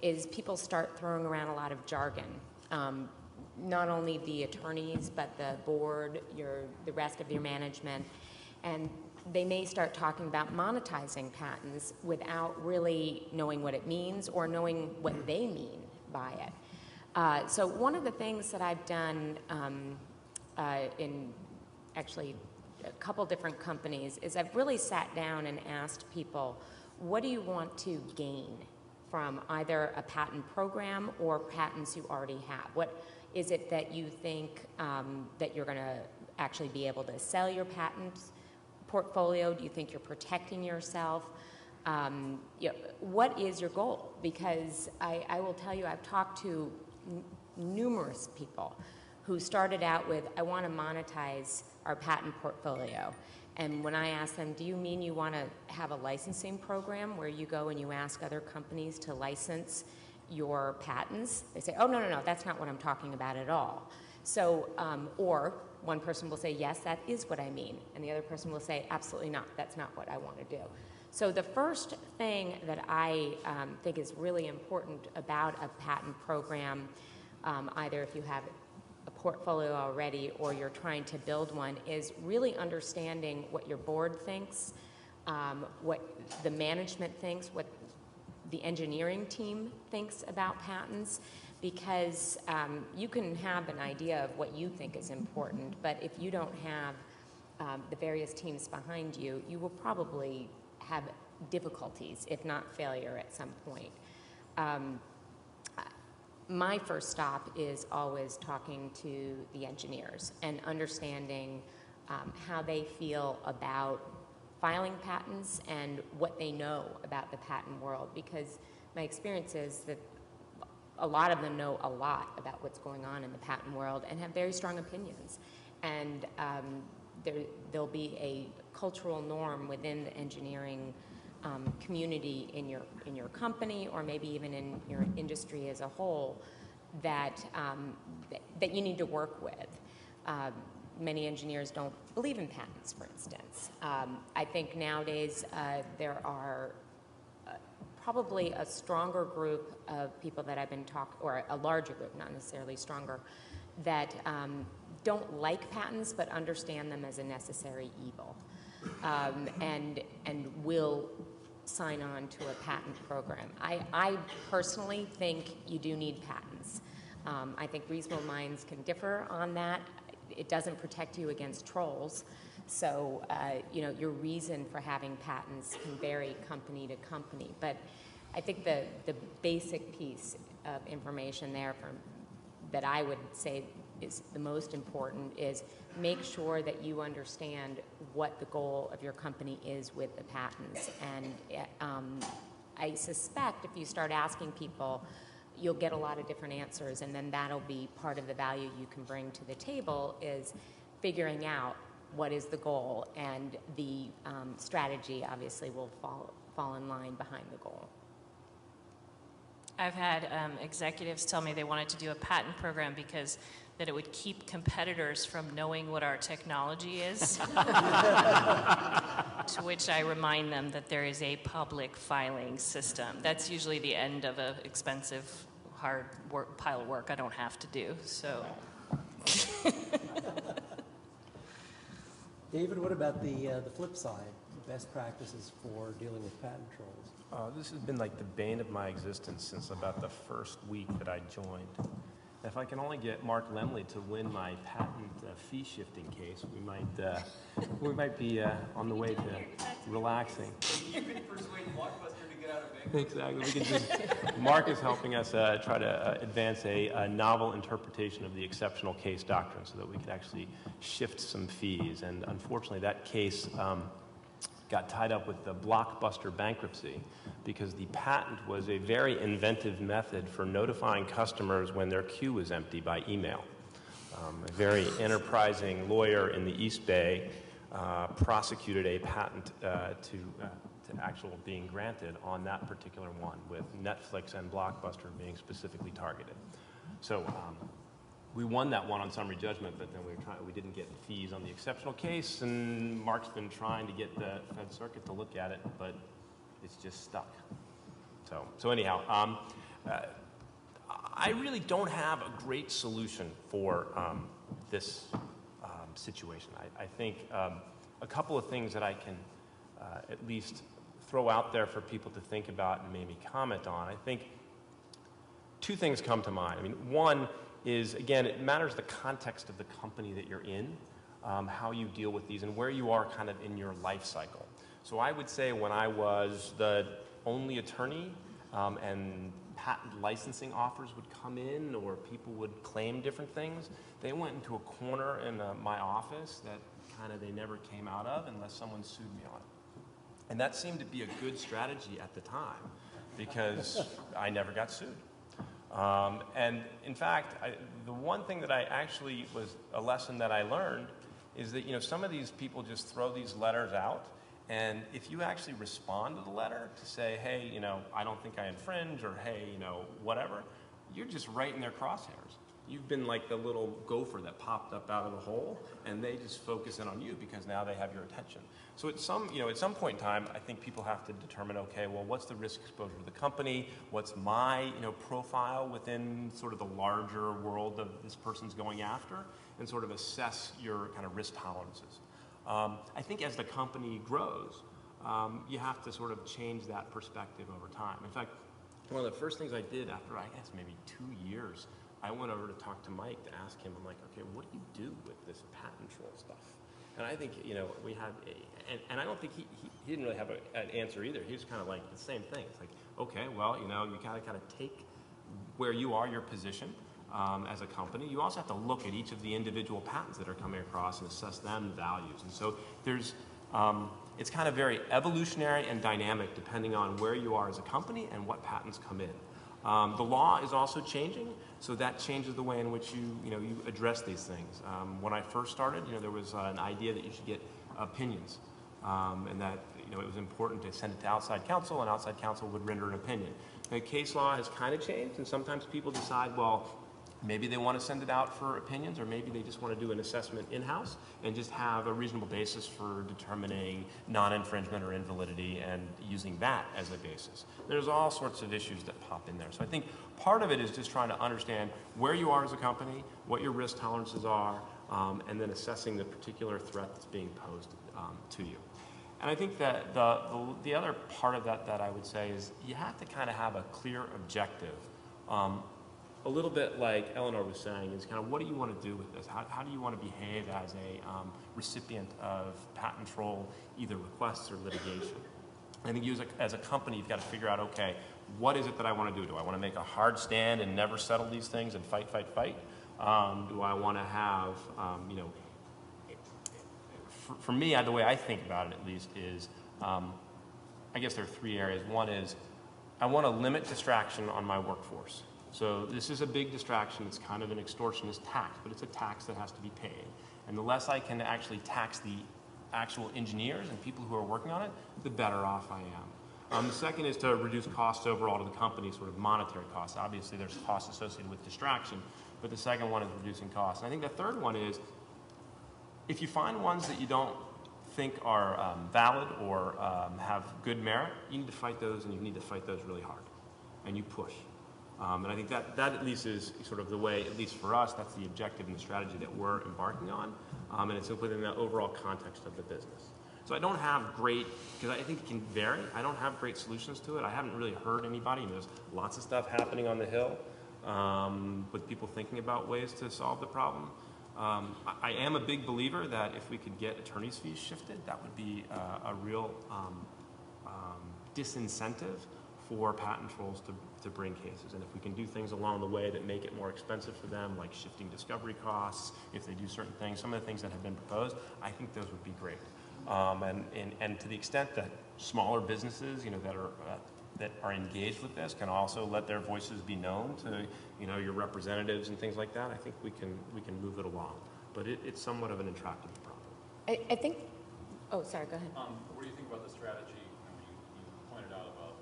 Speaker 5: is people start throwing around a lot of jargon. Not only the attorneys, but the board, the rest of your management. And they may start talking about monetizing patents without really knowing what it means or knowing what they mean by it. So one of the things that I've done in actually a couple different companies is I've really sat down and asked people, what do you want to gain from either a patent program or patents you already have? What is it that you think that you're going to actually be able to sell your patents portfolio? Do you think you're protecting yourself? What is your goal? Because I will tell you, I've talked to numerous people who started out with, I want to monetize our patent portfolio. And when I ask them, do you mean you want to have a licensing program where you go and you ask other companies to license your patents? They say, oh, no, that's not what I'm talking about at all. So, or one person will say, yes, that is what I mean. And the other person will say, absolutely not, that's not what I want to do. So the first thing that I think is really important about a patent program, either if you have a portfolio already or you're trying to build one, is really understanding what your board thinks, what the management thinks, what the engineering team thinks about patents, because you can have an idea of what you think is important, but if you don't have the various teams behind you, you will probably have difficulties, if not failure, at some point. my first stop is always talking to the engineers and understanding how they feel about filing patents and what they know about the patent world, because my experience is that a lot of them know a lot about what's going on in the patent world and have very strong opinions. And there'll be a cultural norm within the engineering community in your company, or maybe even in your industry as a whole, that that you need to work with. Many engineers don't believe in patents, for instance. I think nowadays there are probably a stronger group of people that I've been talking, or a larger group, not necessarily stronger, that don't like patents but understand them as a necessary evil, and will sign on to a patent program. I personally think you do need patents. I think reasonable minds can differ on that. It doesn't protect you against trolls. So, your reason for having patents can vary company to company. But I think the basic piece of information there that I would say is the most important is make sure that you understand what the goal of your company is with the patents. And I suspect if you start asking people, you'll get a lot of different answers, and then that'll be part of the value you can bring to the table, is figuring out what is the goal, and the strategy obviously will fall in line behind the goal.
Speaker 6: I've had executives tell me they wanted to do a patent program because that it would keep competitors from knowing what our technology is. To which I remind them that there is a public filing system. That's usually the end of an expensive, hard pile of work I don't have to do. So.
Speaker 11: David, what about the flip side, best practices for dealing with patent trolls?
Speaker 3: This has been like the bane of my existence since about the first week that I joined. If I can only get Mark Lemley to win my patent fee shifting case, we might be on the way to relaxing.
Speaker 7: You can persuade Blockbuster to get out of bankruptcy.
Speaker 3: Exactly. We can just, Mark is helping us try to advance a novel interpretation of the exceptional case doctrine so that we could actually shift some fees. And unfortunately, that case got tied up with the Blockbuster bankruptcy because the patent was a very inventive method for notifying customers when their queue was empty by email. A very enterprising lawyer in the East Bay prosecuted a patent to actual being granted on that particular one, with Netflix and Blockbuster being specifically targeted. So we won that one on summary judgment, but then we didn't get fees on the exceptional case, and Mark's been trying to get the Fed Circuit to look at it, but it's just stuck. So anyhow, I really don't have a great solution for this situation. I think a couple of things that I can at least throw out there for people to think about and maybe comment on. I think two things come to mind. I mean, one is, again, it matters the context of the company that you're in, how you deal with these, and where you are kind of in your life cycle. So I would say when I was the only attorney and patent licensing offers would come in, or people would claim different things, they went into a corner in my office that kind of they never came out of unless someone sued me on it. And that seemed to be a good strategy at the time because I never got sued. And in fact, the one thing that I actually was a lesson that I learned is that, some of these people just throw these letters out, and if you actually respond to the letter to say, hey, I don't think I infringe, or hey, whatever, you're just right in their crosshairs. You've been like the little gopher that popped up out of the hole, and they just focus in on you because now they have your attention. So at some point in time, I think people have to determine, okay, well, what's the risk exposure to the company? What's my, profile within sort of the larger world of this person's going after, and sort of assess your kind of risk tolerances. I think as the company grows, you have to sort of change that perspective over time. In fact, one of the first things I did after, I guess, maybe 2 years, I went over to talk to Mike to ask him, I'm like, okay, what do you do with this patent troll stuff? And I think, we had, and I don't think he didn't really have an answer either. He was kind of like the same thing. It's like, okay, well, you gotta kind of take where you are, your position as a company. You also have to look at each of the individual patents that are coming across and assess them values. And so there's, it's kind of very evolutionary and dynamic depending on where you are as a company and what patents come in. The law is also changing, so that changes the way in which you address these things. When I first started, there was an idea that you should get opinions, and that it was important to send it to outside counsel, and outside counsel would render an opinion. The case law has kind of changed, and sometimes people decide, well, maybe they want to send it out for opinions, or maybe they just want to do an assessment in-house and just have a reasonable basis for determining non-infringement or invalidity and using that as a basis. There's all sorts of issues that pop in there. So I think part of it is just trying to understand where you are as a company, what your risk tolerances are, and then assessing the particular threat that's being posed to you. And I think that the other part of that I would say is you have to kind of have a clear objective. A little bit like Eleanor was saying, is kind of what do you want to do with this? How do you want to behave as a recipient of patent troll, either requests or litigation? I think you as a company, you've got to figure out, okay, what is it that I want to do? Do I want to make a hard stand and never settle these things and fight? Do I want to have, for me, the way I think about it at least is, I guess there are three areas. One is I want to limit distraction on my workforce. So this is a big distraction. It's kind of an extortionist tax, but it's a tax that has to be paid. And the less I can actually tax the actual engineers and people who are working on it, the better off I am. The second is to reduce costs overall to the company, sort of monetary costs. Obviously, there's costs associated with distraction, but the second one is reducing costs. And I think the third one is, if you find ones that you don't think are valid or have good merit, you need to fight those, and you need to fight those really hard. And you push. And I think that at least is sort of the way, at least for us, that's the objective and the strategy that we're embarking on. And it's within the overall context of the business. So I don't have great, because I think it can vary, I don't have great solutions to it. I haven't really heard anybody. There's lots of stuff happening on the Hill with people thinking about ways to solve the problem. I am a big believer that if we could get attorney's fees shifted, that would be a real disincentive for patent trolls to bring cases. And if we can do things along the way that make it more expensive for them, like shifting discovery costs, if they do certain things, some of the things that have been proposed, I think those would be great. And to the extent that smaller businesses, that are engaged with this can also let their voices be known to, your representatives and things like that, I think we can move it along. But it's somewhat of an intractable problem.
Speaker 5: I think, oh, sorry, go ahead.
Speaker 7: What do you think about the strategy? You pointed out about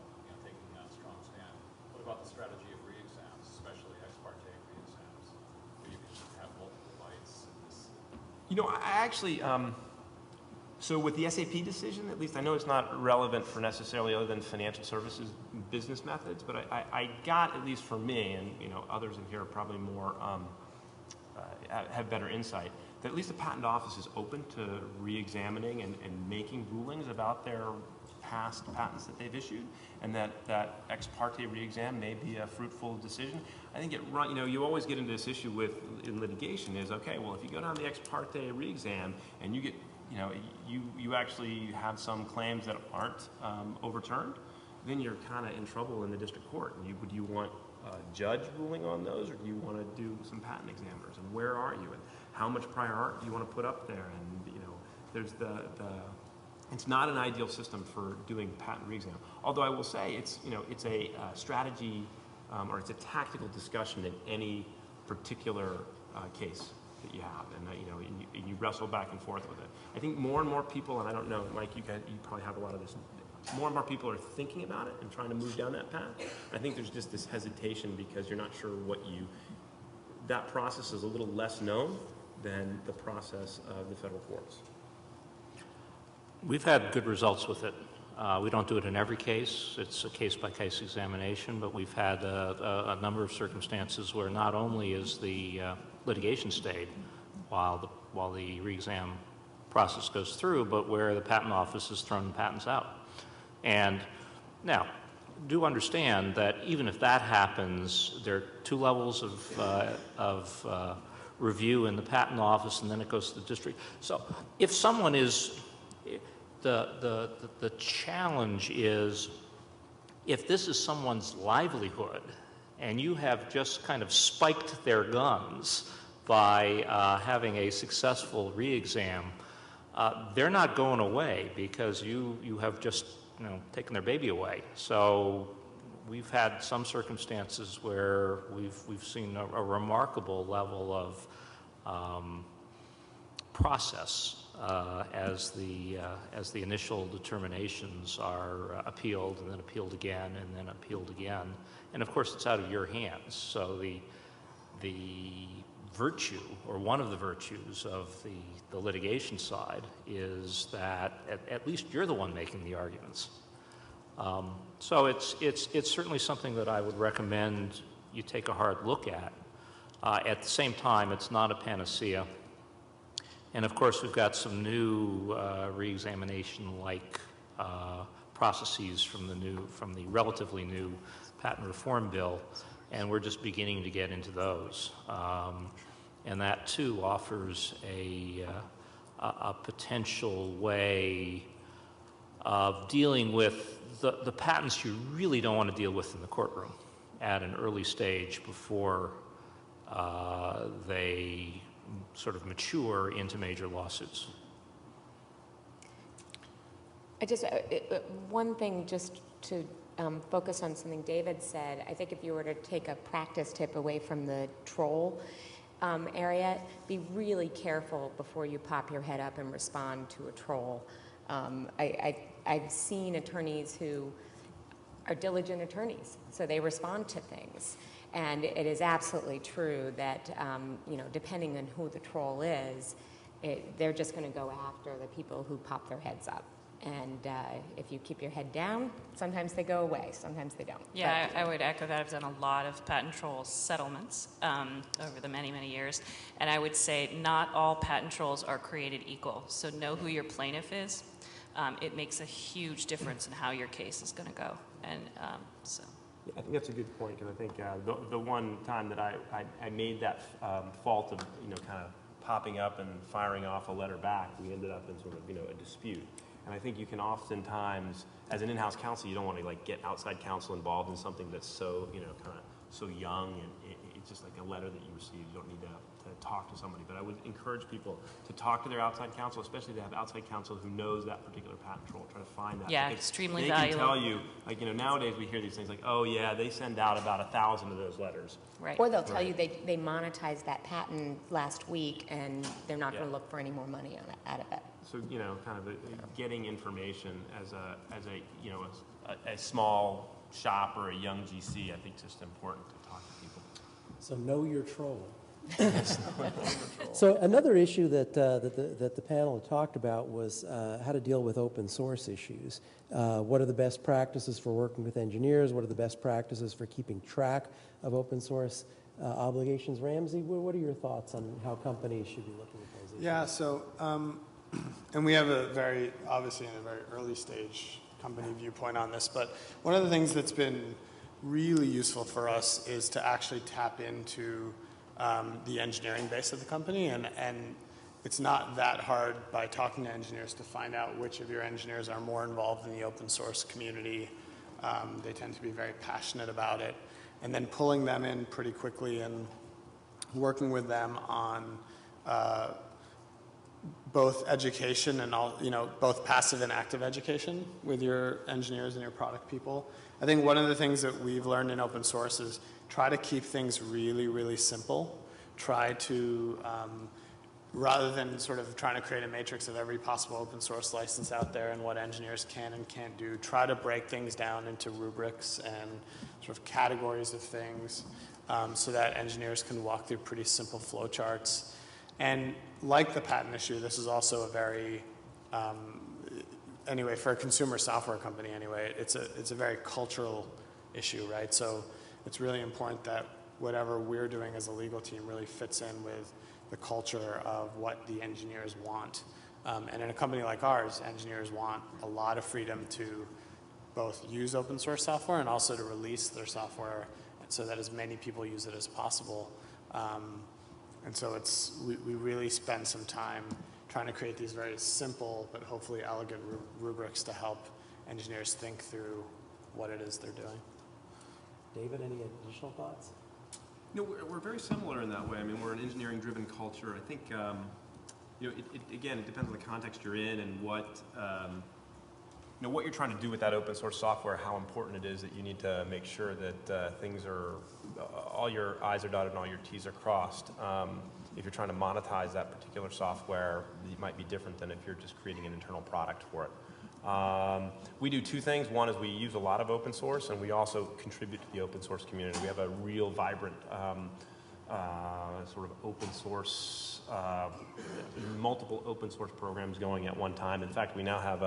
Speaker 7: taking a strong stand. What about the strategy of re-exams, especially ex parte re-exams, where you can have multiple bites?
Speaker 3: I actually, so with the SAP decision, at least I know it's not relevant for necessarily other than financial services business methods, but I got, at least for me, and others in here are probably more, have better insight, that at least the patent office is open to re-examining and making rulings about their past patents that they've issued, and that ex parte re-exam may be a fruitful decision. I think you always get into this issue in litigation is, okay, well, if you go down the ex parte re-exam and you get, you actually have some claims that aren't overturned, then you're kind of in trouble in the district court. And would you want a judge ruling on those, or do you want to do some patent examiners? And where are you? And how much prior art do you want to put up there? And there's it's not an ideal system for doing patent re-exam. Although I will say it's a strategy or it's a tactical discussion in any particular case that you have, and you wrestle back and forth with it. I think more and more people, and I don't know, Mike, you probably have a lot of this. More and more people are thinking about it and trying to move down that path. I think there's just this hesitation because you're not sure that process is a little less known than the process of the federal courts.
Speaker 4: We've had good results with it. We don't do it in every case. It's a case-by-case examination, but we've had a number of circumstances where not only is the litigation stayed while the re-exam process goes through, but where the patent office has thrown patents out. And now, do understand that even if that happens, there are two levels of review in the patent office, and then it goes to the district. So if someone is, the challenge is, if this is someone's livelihood, and you have just kind of spiked their guns by having a successful re-exam, they're not going away because you have just taken their baby away. So we've had some circumstances where we've seen a remarkable level of process as the initial determinations are appealed and then appealed again and then appealed again. And of course, it's out of your hands. So the virtue, or one of the virtues of the litigation side, is that at least you're the one making the arguments. So it's certainly something that I would recommend you take a hard look at. At the same time, it's not a panacea. And of course, we've got some new re-examination-like processes from the relatively new patent reform bill, and we're just beginning to get into those. And that too offers a potential way of dealing with the patents you really don't want to deal with in the courtroom at an early stage before they sort of mature into major lawsuits.
Speaker 5: One thing just to focus on something David said, I think if you were to take a practice tip away from the troll area, be really careful before you pop your head up and respond to a troll. I've seen attorneys who are diligent attorneys, so they respond to things. And it is absolutely true that, depending on who the troll is, they're just going to go after the people who pop their heads up. And if you keep your head down, sometimes they go away, sometimes they don't.
Speaker 6: Yeah, I would echo that. I've done a lot of patent troll settlements over the many, many years. And I would say not all patent trolls are created equal. So know who your plaintiff is. It makes a huge difference in how your case is going to go. And so.
Speaker 3: I think that's a good point, because I think the one time that I made that fault of kind of popping up and firing off a letter back, we ended up in sort of a dispute. And I think you can oftentimes, as an in-house counsel, you don't want to get outside counsel involved in something that's so kind of so young, and it's just like a letter that you receive. You don't need to talk to somebody. But I would encourage people to talk to their outside counsel, especially to have outside counsel who knows that particular patent troll. Try to find that.
Speaker 6: Yeah, extremely
Speaker 3: they
Speaker 6: valuable.
Speaker 3: They can tell you, nowadays we hear these things like, oh yeah, they send out about 1,000 of those letters.
Speaker 5: Right. Or they'll tell you they monetized that patent last week and they're not going to look for any more money out of it.
Speaker 3: So kind of getting information as a small shop or a young GC, I think it's just important to talk to people.
Speaker 11: So know your troll.
Speaker 1: So another issue that the panel talked about was how to deal with open source issues. What are the best practices for working with engineers? What are the best practices for keeping track of open source obligations? Ramsey, what are your thoughts on how companies should be looking at those issues?
Speaker 9: Yeah, so, and we have obviously in a very early stage company viewpoint on this, but one of the things that's been really useful for us is to actually tap into the engineering base of the company, and it's not that hard by talking to engineers to find out which of your engineers are more involved in the open source community. They tend to be very passionate about it, and then pulling them in pretty quickly and working with them on both education and both passive and active education with your engineers and your product people. I think one of the things that we've learned in open source is try to keep things really, really simple. Try to, rather than sort of trying to create a matrix of every possible open source license out there and what engineers can and can't do, try to break things down into rubrics and sort of categories of things so that engineers can walk through pretty simple flowcharts. And like the patent issue, this is also a very, anyway, for a consumer software company anyway, it's a very cultural issue, right? So it's really important that whatever we're doing as a legal team really fits in with the culture of what the engineers want. And in a company like ours, engineers want a lot of freedom to both use open source software and also to release their software so that as many people use it as possible. And so we really spend some time trying to create these very simple but hopefully elegant rubrics to help engineers think through what it is they're doing.
Speaker 11: David, any additional thoughts?
Speaker 3: No, we're very similar in that way. I mean, we're an engineering-driven culture. I think, again, it depends on the context you're in and what you're trying to do with that open source software, how important it is that you need to make sure that things are, all your I's are dotted and all your T's are crossed. If you're trying to monetize that particular software, it might be different than if you're just creating an internal product for it. We do two things. One is we use a lot of open source, and we also contribute to the open source community. We have a real vibrant sort of open source, multiple open source programs going at one time. In fact, we now have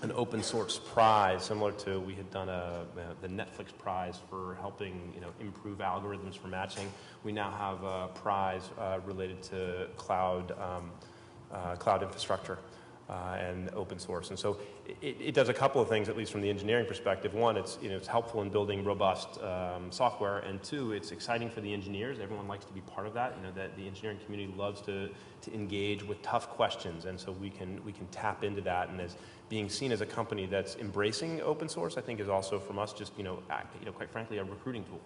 Speaker 3: an open source prize similar to we had done the Netflix prize for helping improve algorithms for matching. We now have a prize related to cloud infrastructure. And open source, and so it does a couple of things, at least from the engineering perspective. One, it's helpful in building robust software, and two, it's exciting for the engineers. Everyone likes to be part of that. That the engineering community loves to engage with tough questions, and so we can tap into that. And as being seen as a company that's embracing open source, I think is also from us just quite frankly a recruiting tool.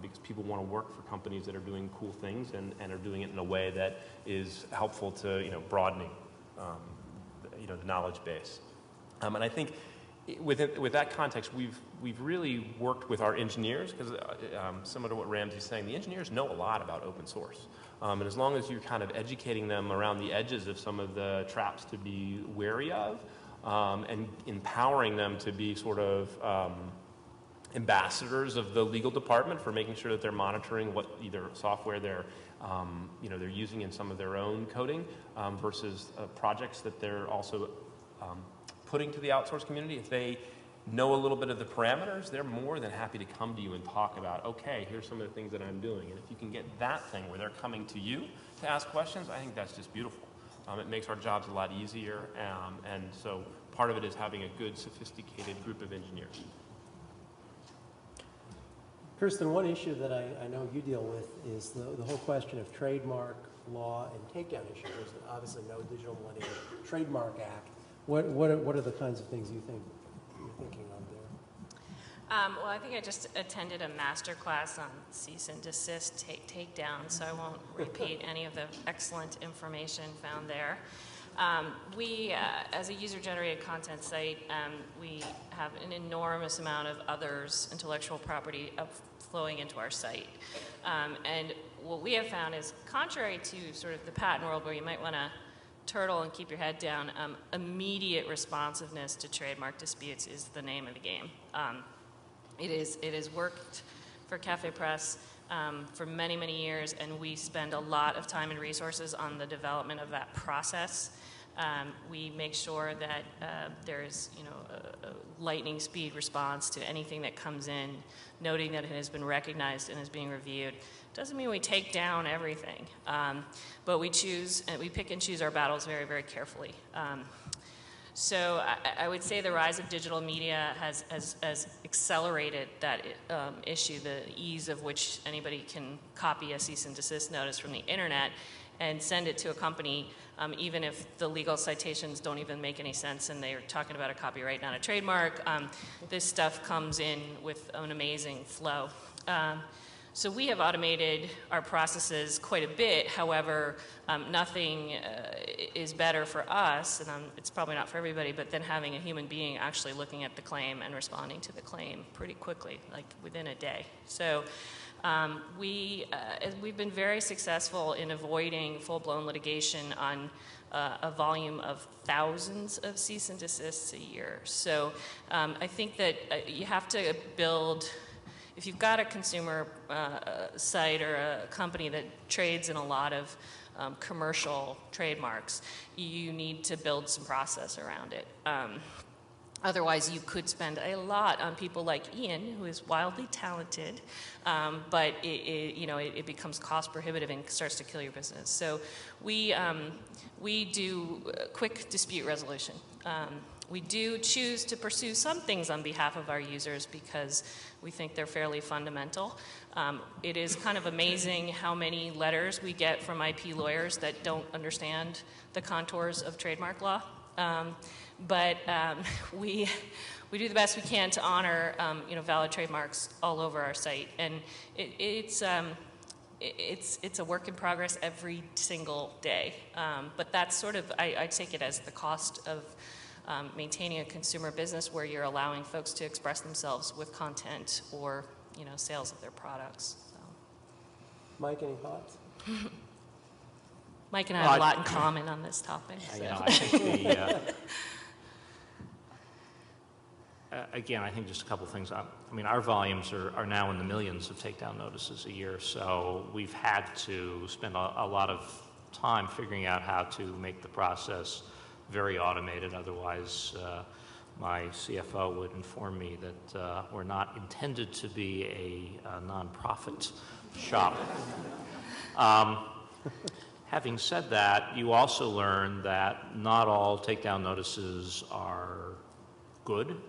Speaker 3: Because people want to work for companies that are doing cool things and are doing it in a way that is helpful to broadening the knowledge base. And I think with that context, we've really worked with our engineers, because similar to what Ramsey's saying, the engineers know a lot about open source. And as long as you're kind of educating them around the edges of some of the traps to be wary of, and empowering them to be sort of ambassadors of the legal department for making sure that they're monitoring what either software they're using in some of their own coding versus projects that they're also putting to the outsourced community. If they know a little bit of the parameters, they're more than happy to come to you and talk about, okay, here's some of the things that I'm doing. And if you can get that thing where they're coming to you to ask questions, I think that's just beautiful. It makes our jobs a lot easier, and so part of it is having a good, sophisticated group of engineers.
Speaker 1: Kirsten, one issue that I know you deal with is the whole question of trademark law and takedown issues. There's obviously no Digital Millennium Trademark Act. What are the kinds of things you're thinking of there?
Speaker 6: Well, I think I just attended a master class on cease and desist takedown, so I won't repeat any of the excellent information found there. We, as a user-generated content site, we have an enormous amount of others' intellectual property flowing into our site. And what we have found is, contrary to sort of the patent world where you might want to turtle and keep your head down, immediate responsiveness to trademark disputes is the name of the game. It has worked for CaféPress for many, many years, and we spend a lot of time and resources on the development of that process. We make sure that there's a lightning speed response to anything that comes in, noting that it has been recognized and is being reviewed. Doesn't mean we take down everything, but we pick and choose our battles very, very carefully. So I would say the rise of digital media has accelerated that issue, the ease of which anybody can copy a cease and desist notice from the internet and send it to a company, even if the legal citations don't even make any sense and they're talking about a copyright, not a trademark. This stuff comes in with an amazing flow. So we have automated our processes quite a bit. However, nothing is better for us, and it's probably not for everybody, but than having a human being actually looking at the claim and responding to the claim pretty quickly, like within a day. So we've been very successful in avoiding full-blown litigation on a volume of thousands of cease and desists a year. So I think that you have to build. If you've got a consumer site or a company that trades in a lot of commercial trademarks, you need to build some process around it. Otherwise, you could spend a lot on people like Ian, who is wildly talented, but it becomes cost prohibitive and starts to kill your business. So we do quick dispute resolution. We do choose to pursue some things on behalf of our users because we think they're fairly fundamental. It is kind of amazing how many letters we get from IP lawyers that don't understand the contours of trademark law. But we we do the best we can to honor, valid trademarks all over our site. And it's a work in progress every single day. But that's sort of, I take it as the cost of maintaining a consumer business where you're allowing folks to express themselves with content or, sales of their products. So.
Speaker 1: Mike, any thoughts?
Speaker 6: Mike and I have a lot in common on this topic. So.
Speaker 4: I think again, I think just a couple things. Our volumes are now in the millions of takedown notices a year, so we've had to spend a lot of time figuring out how to make the process very automated. Otherwise, my CFO would inform me that we're not intended to be a nonprofit shop. Having said that, you also learn that not all takedown notices are good,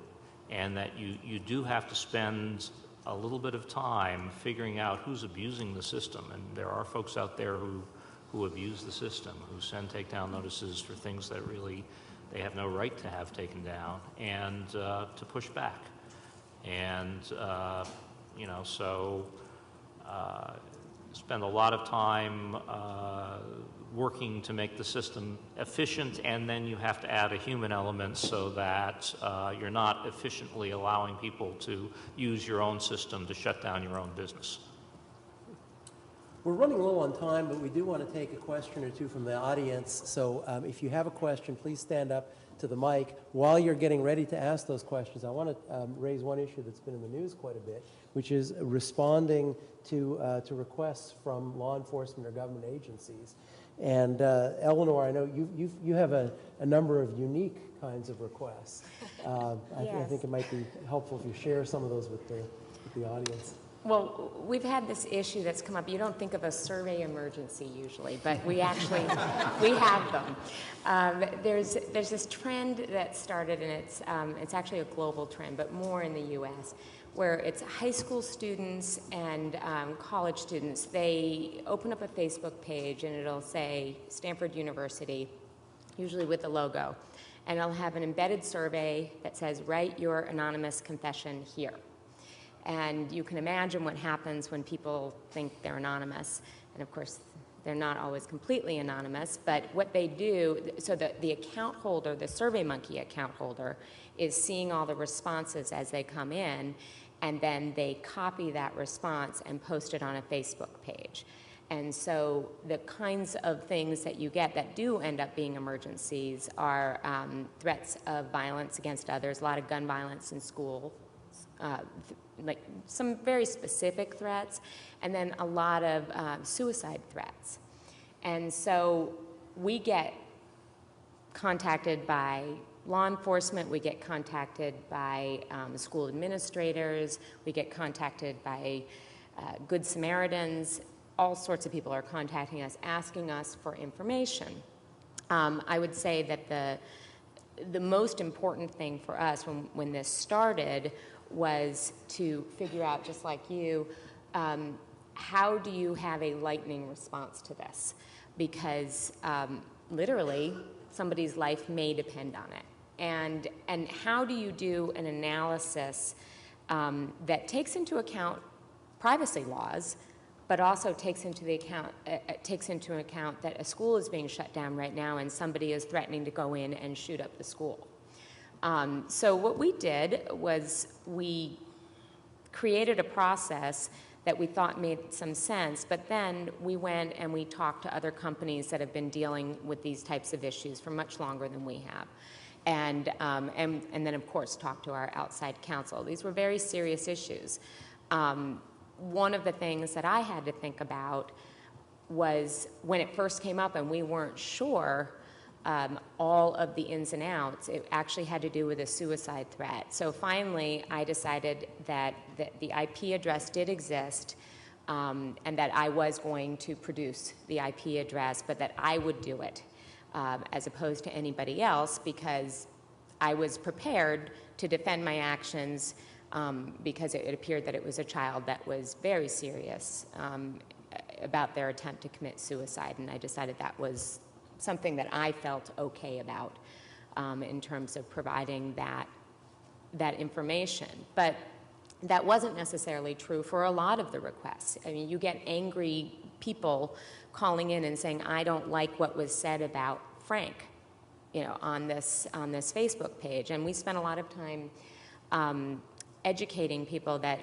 Speaker 4: and that you do have to spend a little bit of time figuring out who's abusing the system. And there are folks out there who abuse the system, who send takedown notices for things that really they have no right to have taken down, and to push back. And, spend a lot of time working to make the system efficient, and then you have to add a human element so that you're not efficiently allowing people to use your own system to shut down your own business.
Speaker 1: We're running low on time, but we do want to take a question or two from the audience. So if you have a question, please stand up to the mic. While you're getting ready to ask those questions, I want to raise one issue that's been in the news quite a bit, which is responding to requests from law enforcement or government agencies. And Eleanor, I know you have a number of unique kinds of requests. I think it might be helpful if you share some of those with the audience.
Speaker 5: Well, we've had this issue that's come up. You don't think of a survey emergency usually, but we actually we have them. There's this trend that started, and it's actually a global trend, but more in the U.S., where it's high school students and college students. They open up a Facebook page, and it'll say Stanford University, usually with the logo, and it'll have an embedded survey that says, "Write your anonymous confession here." And you can imagine what happens when people think they're anonymous. And of course, they're not always completely anonymous, but what they do, so the account holder, the SurveyMonkey account holder, is seeing all the responses as they come in, and then they copy that response and post it on a Facebook page. And so the kinds of things that you get that do end up being emergencies are threats of violence against others, a lot of gun violence in school, like some very specific threats, and then a lot of suicide threats. And so we get contacted by law enforcement, we get contacted by school administrators, we get contacted by Good Samaritans. All sorts of people are contacting us, asking us for information. I would say that the most important thing for us when this started was to figure out, just like you, how do you have a lightning response to this? Because literally, somebody's life may depend on it. And how do you do an analysis that takes into account privacy laws, but also takes into account that a school is being shut down right now and somebody is threatening to go in and shoot up the school? So what we did was we created a process that we thought made some sense, but then we went and we talked to other companies that have been dealing with these types of issues for much longer than we have. And then, of course, talked to our outside counsel. These were very serious issues. One of the things that I had to think about was when it first came up and we weren't sure all of the ins and outs, it actually had to do with a suicide threat. So finally, I decided that the IP address did exist, and that I was going to produce the IP address, but that I would do it as opposed to anybody else, because I was prepared to defend my actions because it appeared that it was a child that was very serious about their attempt to commit suicide, and I decided that was something that I felt okay about in terms of providing that that information. But that wasn't necessarily true for a lot of the requests. I mean, you get angry people calling in and saying, I don't like what was said about Frank, you know, on this Facebook page. And we spent a lot of time educating people that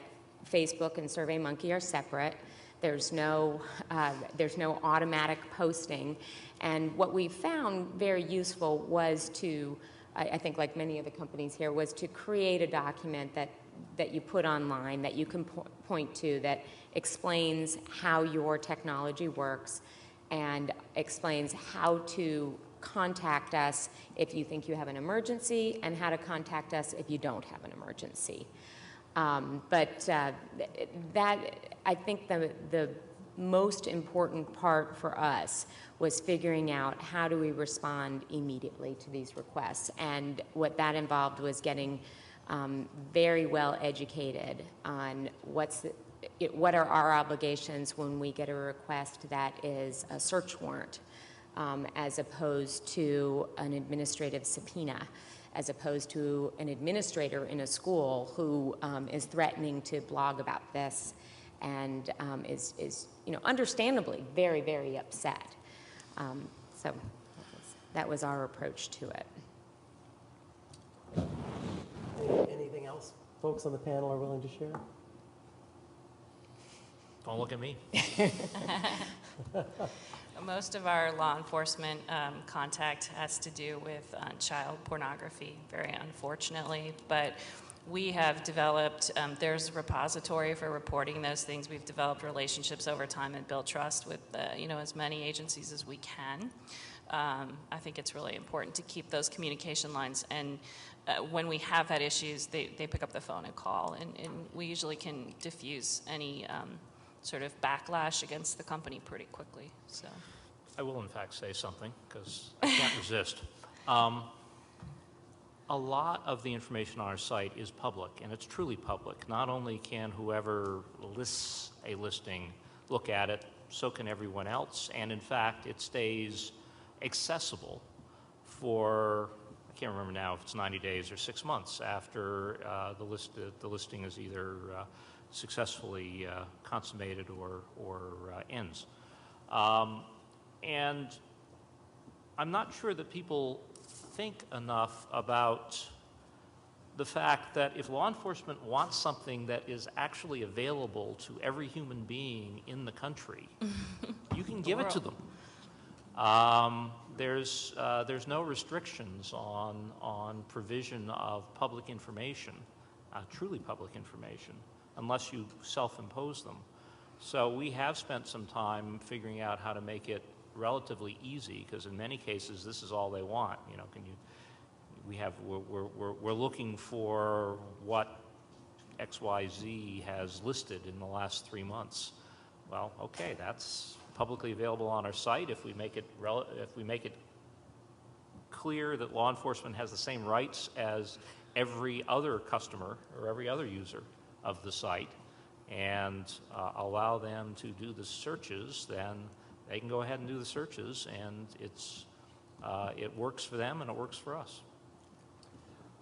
Speaker 5: Facebook and SurveyMonkey are separate. There's no automatic posting. And what we found very useful was to, I think like many of the companies here, was to create a document that you put online, that you can point to, that explains how your technology works and explains how to contact us if you think you have an emergency and how to contact us if you don't have an emergency. That, I think the most important part for us was figuring out how do we respond immediately to these requests. And what that involved was getting very well educated on what are our obligations when we get a request that is a search warrant, as opposed to an administrative subpoena, as opposed to an administrator in a school who is threatening to blog about this and is you know, understandably very, very upset. So that was our approach to it.
Speaker 1: Anything else folks on the panel are willing to share?
Speaker 4: Don't look at me.
Speaker 6: Most of our law enforcement contact has to do with child pornography, very unfortunately, but we have developed, there's a repository for reporting those things. We've developed relationships over time and built trust with you know, as many agencies as we can. I think it's really important to keep those communication lines, and when we have had issues, they pick up the phone and call, and we usually can diffuse any sort of backlash against the company pretty quickly. So,
Speaker 4: I will in fact say something because I can't resist. A lot of the information on our site is public, and it's truly public. Not only can whoever lists a listing look at it, so can everyone else, and in fact it stays accessible for, I can't remember now if it's 90 days or 6 months after the listing is either successfully consummated or ends. And I'm not sure that people think enough about the fact that if law enforcement wants something that is actually available to every human being in the country, you can give it to them. There's no restrictions on provision of public information, truly public information, unless you self-impose them. So we have spent some time figuring out how to make it relatively easy, because in many cases this is all they want. You know, we're looking for what XYZ has listed in the last 3 months. Well, okay, that's publicly available on our site. If we make it clear that law enforcement has the same rights as every other customer or every other user of the site, and allow them to do the searches, then they can go ahead and do the searches, and it works for them and it works for us.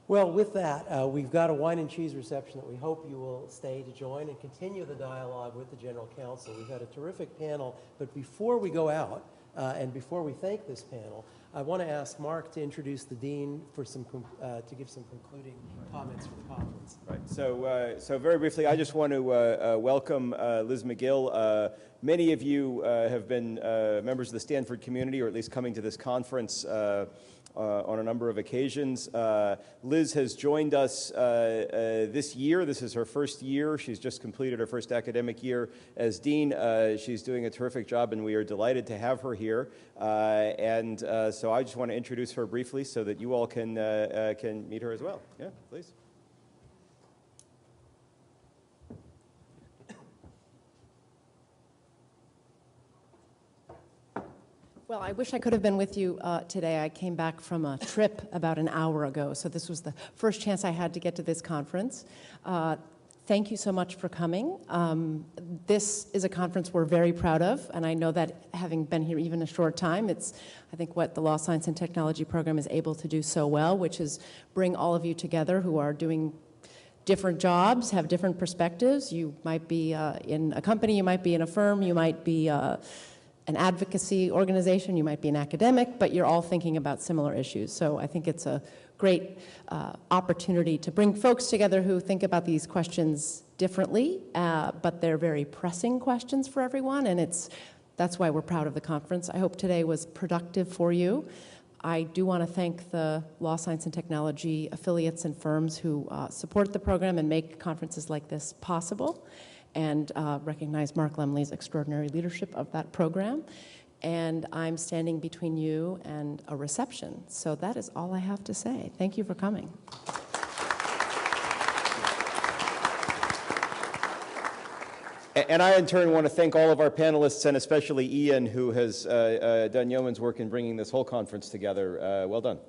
Speaker 1: Well, with that, we've got a wine and cheese reception that we hope you will stay to join and continue the dialogue with the General Counsel. We've had a terrific panel, but before we go out and before we thank this panel, I want to ask Mark to introduce the Dean for to give some concluding comments for the conference.
Speaker 12: Right. So very briefly, I just want to welcome Liz McGill. Many of you have been members of the Stanford community, or at least coming to this conference on a number of occasions. Liz has joined us this year. This is her first year. She's just completed her first academic year as Dean. She's doing a terrific job, and we are delighted to have her here. So I just want to introduce her briefly so that you all can meet her as well. Yeah, please.
Speaker 13: Well, I wish I could have been with you today. I came back from a trip about an hour ago, so this was the first chance I had to get to this conference. Thank you so much for coming. This is a conference we're very proud of, and I know that having been here even a short time, it's, I think, what the Law Science and Technology program is able to do so well, which is bring all of you together who are doing different jobs, have different perspectives. You might be in a company, you might be in a firm, you might be an advocacy organization, you might be an academic, but you're all thinking about similar issues. So I think it's a great opportunity to bring folks together who think about these questions differently, but they're very pressing questions for everyone, and that's why we're proud of the conference. I hope today was productive for you. I do want to thank the Law, Science, and Technology affiliates and firms who support the program and make conferences like this possible, and recognize Mark Lemley's extraordinary leadership of that program. And I'm standing between you and a reception. So that is all I have to say. Thank you for coming.
Speaker 12: And I, in turn, want to thank all of our panelists, and especially Ian, who has done yeoman's work in bringing this whole conference together. Well done.